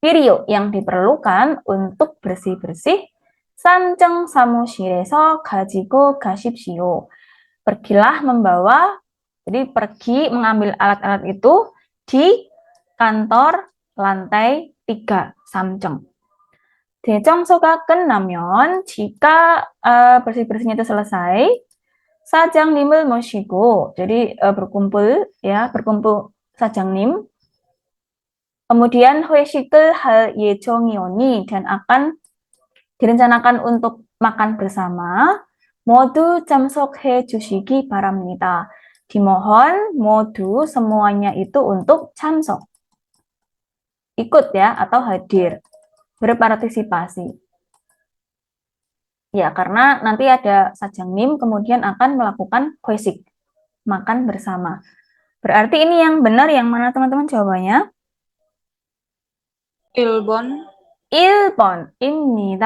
필요 yang diperlukan untuk bersih-bersih 산정 사무실에서 가지고 가십시오. Pergilah membawa, jadi pergi mengambil alat-alat itu di kantor lantai 3 삼정. 대청소가 끝나면 jika bersih-bersihnya itu selesai, 사장님을 모시고, jadi berkumpul 사장님. Kemudian 회식을 할 예정이오니 dan akan direncanakan untuk makan bersama. 모두 참석해 주시기 바랍니다. Dimohon modu semuanya itu untuk 참석. Ikut ya atau hadir. Berpartisipasi. Ya, karena nanti ada sajangnim kemudian akan melakukan 회식, makan bersama. Berarti ini yang benar yang mana teman-teman jawabannya? 1번. 1번입니다.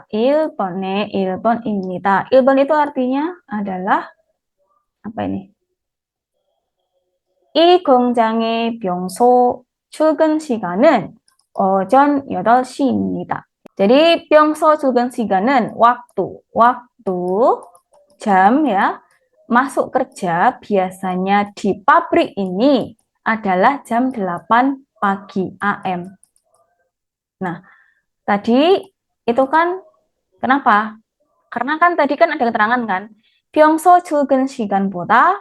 1번입니다. 1번 itu artinya adalah apa ini? 이 공장의 평소 출근 시간은 오전 8시입니다. Jadi 평소 출근 시간은 waktu jam ya masuk kerja biasanya di pabrik ini adalah jam 8 pagi AM. Nah, tadi itu kan kenapa? Karena kan tadi kan ada keterangan kan 평소 출근 시간보다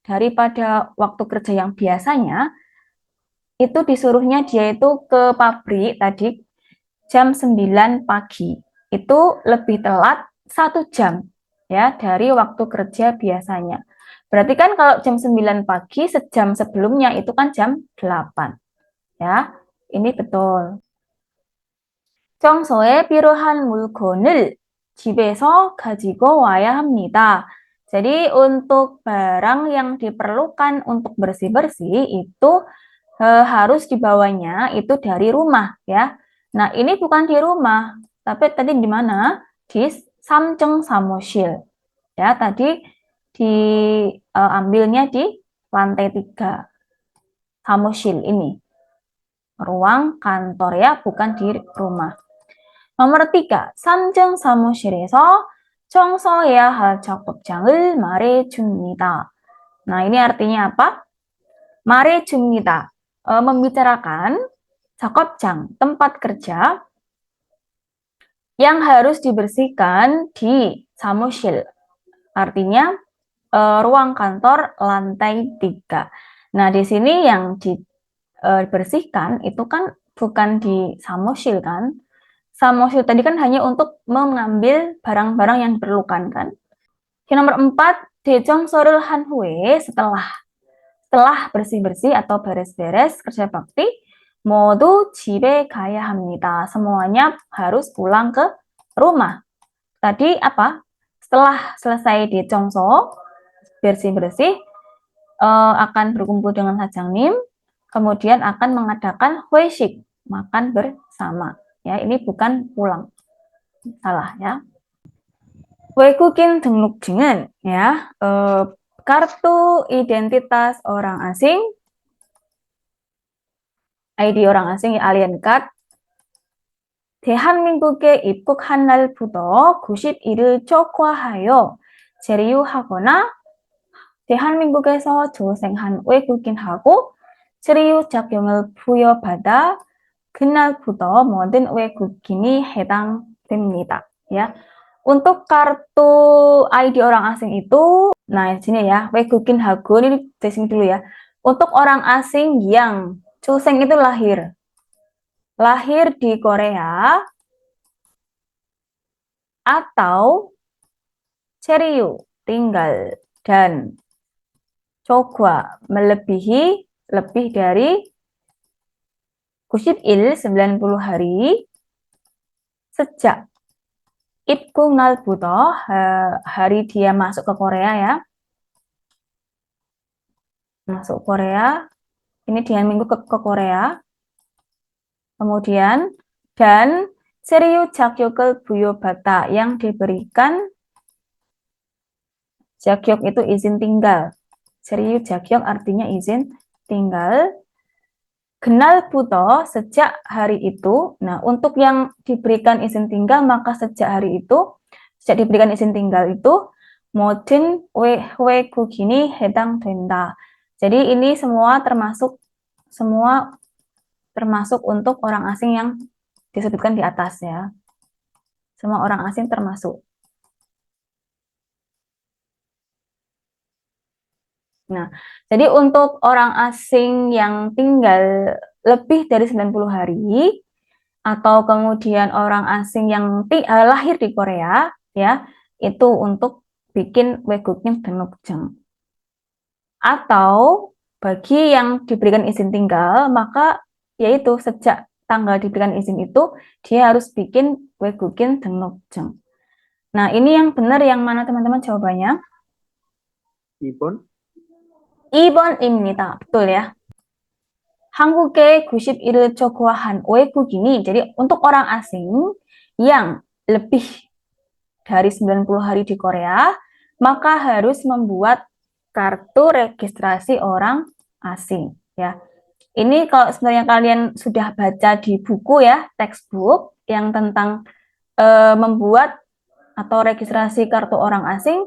daripada waktu kerja yang biasanya itu disuruhnya dia itu ke pabrik tadi jam 9 pagi. Itu lebih telat 1 jam ya dari waktu kerja biasanya. Berarti kan kalau jam 9 pagi sejam sebelumnya itu kan jam 8. Ya. Ini betul. 평소에 필요한 물건을 집에서 가지고 와야 합니다. Jadi untuk barang yang diperlukan untuk bersih-bersih itu harus dibawanya itu dari rumah ya. Nah, ini bukan di rumah, tapi tadi di mana? Di 삼층 사무실. Ya, tadi diambilnya di lantai 3. 사무실 ini. Ruang kantor ya, bukan di rumah. Nomor 3, 삼층 사무실에서 청소해야 할 작업장을 말해줍니다. Nah, ini artinya apa? 말해줍니다. Membicarakan 작업장, tempat kerja yang harus dibersihkan di 사무실. Artinya ruang kantor lantai 3. Nah, di sini yang dibersihkan itu kan bukan di 사무실 kan? 사무실 tadi kan hanya untuk mengambil barang-barang yang diperlukan kan. Yang nomor 4, 대청소를 한 후에 setelah bersih-bersih atau beres-beres kerja bakti, modu 집에 가야 합니다. Semuanya harus pulang ke rumah. Tadi apa? Setelah selesai 대청소, bersih-bersih, akan berkumpul dengan 사장님, kemudian akan mengadakan 회식, makan bersama. Ya, ini bukan pulang. Salah ya. 외국인 등록증은 ya, kartu identitas orang asing, ID orang asing, alien card. 대한민국에 입국한 날부터 90일을 초과하여 체류하거나 대한민국에서 조생한 외국인하고 체류 자격을 부여받아 그날부터 모든 외국인이 해당됩니다. Ya, untuk kartu ID orang asing itu, nah di sini ya, 외국인 hago ini di sini dulu ya. Untuk orang asing yang Chuseng itu lahir di Korea atau Cheryu tinggal dan Chogwa melebihi lebih dari 90일 90 hari sejak 입국 날부터 hari dia masuk ke Korea ya. Masuk Korea. Ini dia minggu ke Korea. Kemudian dan 체류 자격을 부여받아 yang diberikan 자격 itu izin tinggal. 체류 자격 artinya izin tinggal. 그날부터 sejak hari itu. Nah, untuk yang diberikan izin tinggal maka sejak hari itu, sejak diberikan izin tinggal itu 모든 외국인이 해당된다. Jadi ini semua termasuk untuk orang asing yang disebutkan di atas ya. Semua orang asing termasuk. Nah, jadi untuk orang asing yang tinggal lebih dari 90 hari atau kemudian orang asing yang lahir di Korea ya, itu untuk bikin 외국인 등록증. Atau bagi yang diberikan izin tinggal, maka yaitu sejak tanggal diberikan izin itu dia harus bikin 외국인 등록증. Nah, ini yang benar yang mana teman-teman jawabannya? 2번. 2번입니다. Betul ya. 한국에 91일 초과한 외국인이, jadi untuk orang asing yang lebih dari 90 hari di Korea, maka harus membuat kartu registrasi orang asing ya. Ini kalau sebenarnya kalian sudah baca di buku ya, textbook yang tentang membuat atau registrasi kartu orang asing,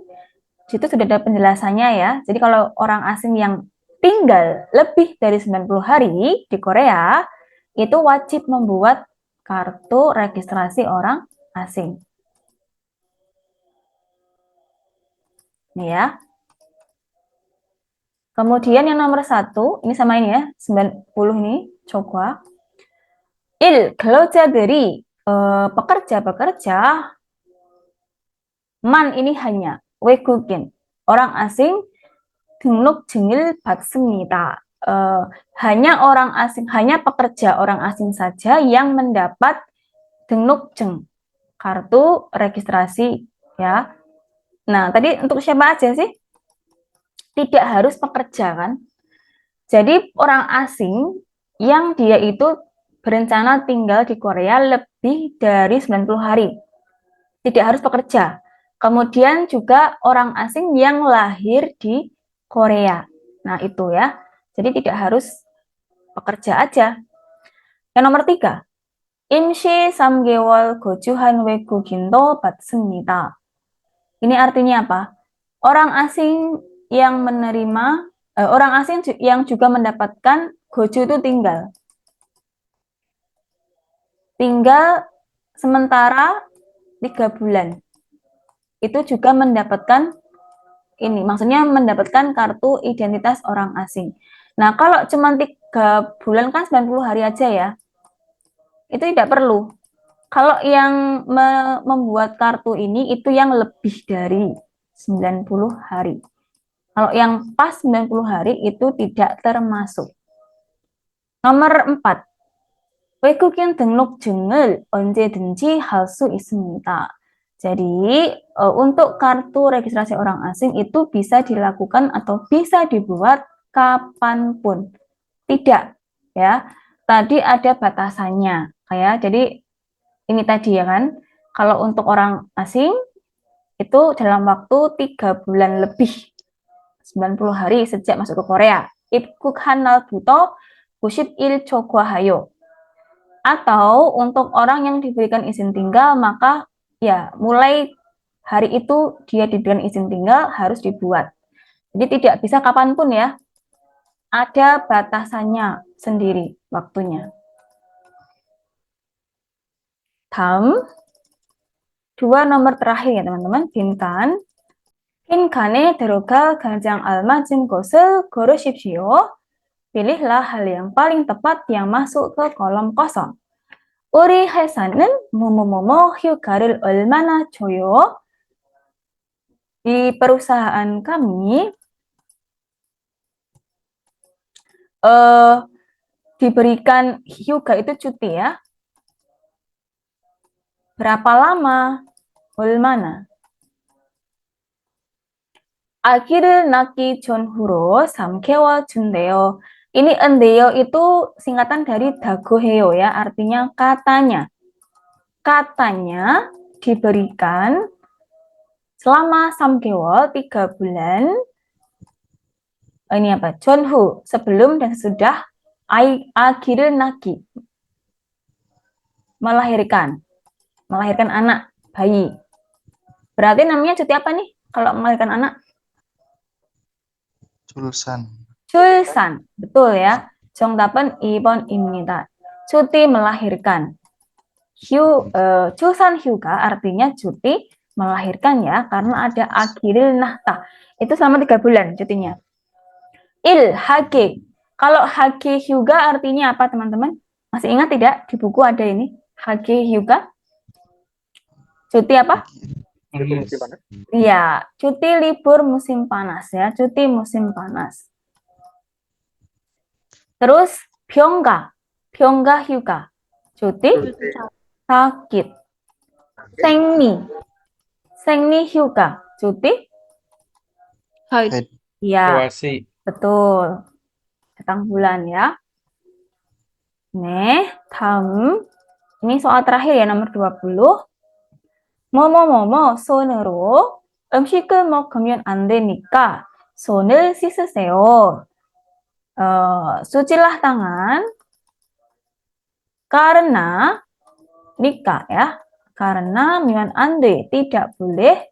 situ sudah ada penjelasannya ya. Jadi kalau orang asing yang tinggal lebih dari 90 hari di Korea, itu wajib membuat kartu registrasi orang asing. Nih ya. Kemudian yang nomor 1, ini sama ini ya, 90 ini, coba. 1. 근로자들이, pekerja-pekerja Man ini hanya, 외국인 orang asing, 등록증을 받습니다. Hanya orang asing, hanya pekerja orang asing saja yang mendapat 등록증, kartu registrasi, ya. Nah, tadi untuk siapa aja sih? Tidak harus pekerja kan? Jadi orang asing yang dia itu berencana tinggal di Korea lebih dari 90 hari. Tidak harus pekerja. Kemudian juga orang asing yang lahir di Korea. Nah, itu ya. Jadi tidak harus pekerja aja. Yang nomor 3. 임시 3개월 거주한 외국인도 받습니다. Ini artinya apa? Orang asing yang menerima, orang asing yang juga mendapatkan goju itu tinggal. Tinggal sementara 3 bulan. Itu juga mendapatkan ini, maksudnya mendapatkan kartu identitas orang asing. Nah, kalau cuma 3 bulan kan 90 hari aja ya. Itu tidak perlu. Kalau yang membuat kartu ini itu yang lebih dari 90 hari. Kalau yang pas 90 hari itu tidak termasuk. Nomor 4. 외국인 등록증을 언제든지 할 수 있습니다. Jadi, untuk kartu registrasi orang asing itu bisa dilakukan atau bisa dibuat kapanpun. Tidak, ya. Tadi ada batasannya, kayak jadi ini tadi ya kan. Kalau untuk orang asing itu dalam waktu 3 bulan lebih, 90 hari sejak masuk ke Korea. 입국한 날부터 90일 초과하여. Atau untuk orang yang diberikan izin tinggal, maka ya mulai hari itu dia diberikan izin tinggal harus dibuat. Jadi tidak bisa kapanpun ya. Ada batasannya sendiri waktunya. 다음 2 nomor terakhir ya teman-teman. 빈칸. 빈칸에 들어갈 가장 알맞은 것을 고르십시오. Pilihlah hal yang paling tepat yang masuk ke kolom kosong. 우리 회사는 뭐뭐뭐뭐 휴가를 얼마나 줘요? Di perusahaan kami diberikan hyuga itu cuti ya. Berapa lama? 얼마나? 아기를 낳기 전후로 3개월 준대요. Ini endeyo itu singkatan dari dagoheyo ya, artinya katanya. Katanya diberikan selama 3개월, 3 bulan. Ini apa? 전후, sebelum dan sesudah agi를 낳기. Melahirkan anak, bayi. Berarti namanya cuti apa nih kalau melahirkan anak? 출산. Betul ya. 정답은 2번입니다. Cuti melahirkan. 출산 휴가 artinya cuti melahirkan ya, karena ada akhiril nahta. Itu selama 3 bulan cutinya. Hage. Kalau hage hyuga artinya apa teman-teman? Masih ingat tidak? Di buku ada ini. Hage hyuga. Cuti apa? Iya, cuti libur musim panas ya, cuti musim panas. Terus 병가 hyuga, cuti sakit. 생리 hyuga, cuti Haid. ya, Situasi. betul. Datang bulan ya. Nih, 다음. Ini soal terakhir ya, nomor 20. 뭐뭐뭐뭐 손으로 음식을 먹으면 안 되니까 손을 씻으세요. Sucilah tangan karena nikah ya, karena mian ande tidak boleh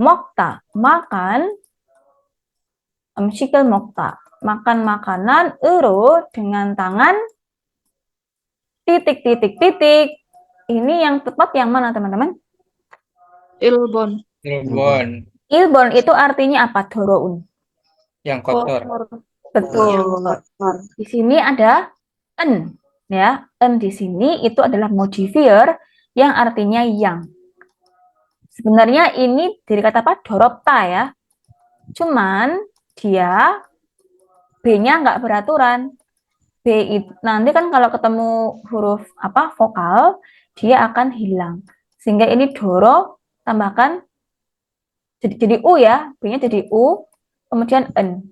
먹다 makan 음식을 먹다 makan makanan으로 dengan tangan titik. Ini yang tepat yang mana teman-teman? Ilbon. Ilbon itu artinya apa? Doroun. Yang kotor. Betul. Di sini ada en ya. En di sini itu adalah modifier yang artinya yang. Sebenarnya ini dari kata apa? Doropta ya. Cuman dia B-nya nggak beraturan. Nanti kan kalau ketemu huruf apa vokal, dia akan hilang. Sehingga ini doro tambahkan jadi U ya, B-nya jadi U, kemudian N.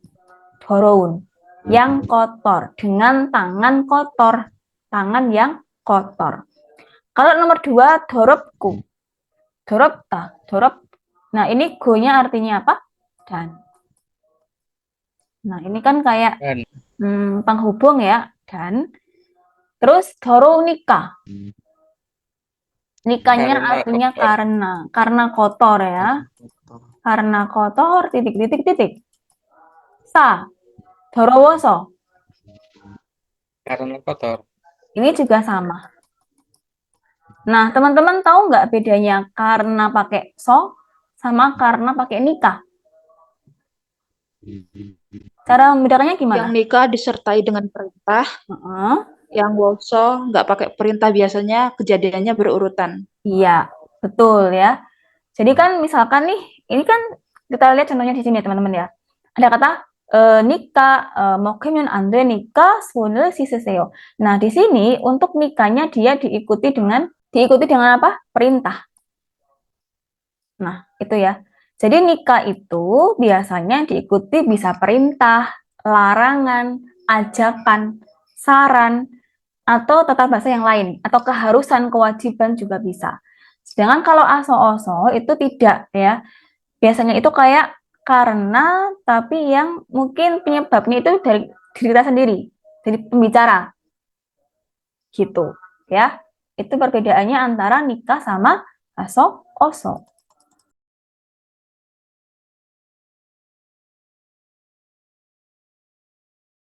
Doroun. Yang kotor, dengan tangan kotor. Tangan yang kotor. Kalau nomor 2, doropku. Doropta, dorop. Nah, ini go-nya artinya apa? Dan. Nah, ini kan kayak Dan penghubung ya, dan. Terus doronika. Nikahnya Karena artinya kotor. karena kotor ya. Karena kotor, titik. Sa, dorowoso. karena kotor. Ini juga sama. Nah, teman-teman tahu nggak bedanya karena pakai so sama karena pakai nikah? Cara membedakannya Yang gimana? nikah disertai dengan perintah, Heeh. yang woso nggak pakai perintah biasanya kejadiannya berurutan. Iya, betul ya. Jadi kan misalkan nih, ini kan kita lihat contohnya di sini ya teman-teman ya. Ada kata nikah, 먹으면 안 되니까 손을 씻으세요. Nah, di sini untuk nikahnya dia diikuti dengan apa? Perintah. Nah, itu ya. Jadi nikah itu biasanya diikuti bisa perintah, larangan, ajakan, saran, atau tata bahasa yang lain, atau keharusan, kewajiban juga bisa. Sedangkan kalau aso-oso itu tidak ya. Biasanya itu kayak karena, tapi yang mungkin penyebabnya itu dari diri kita sendiri, dari pembicara. Gitu ya. Itu perbedaannya antara nikah sama aso-oso.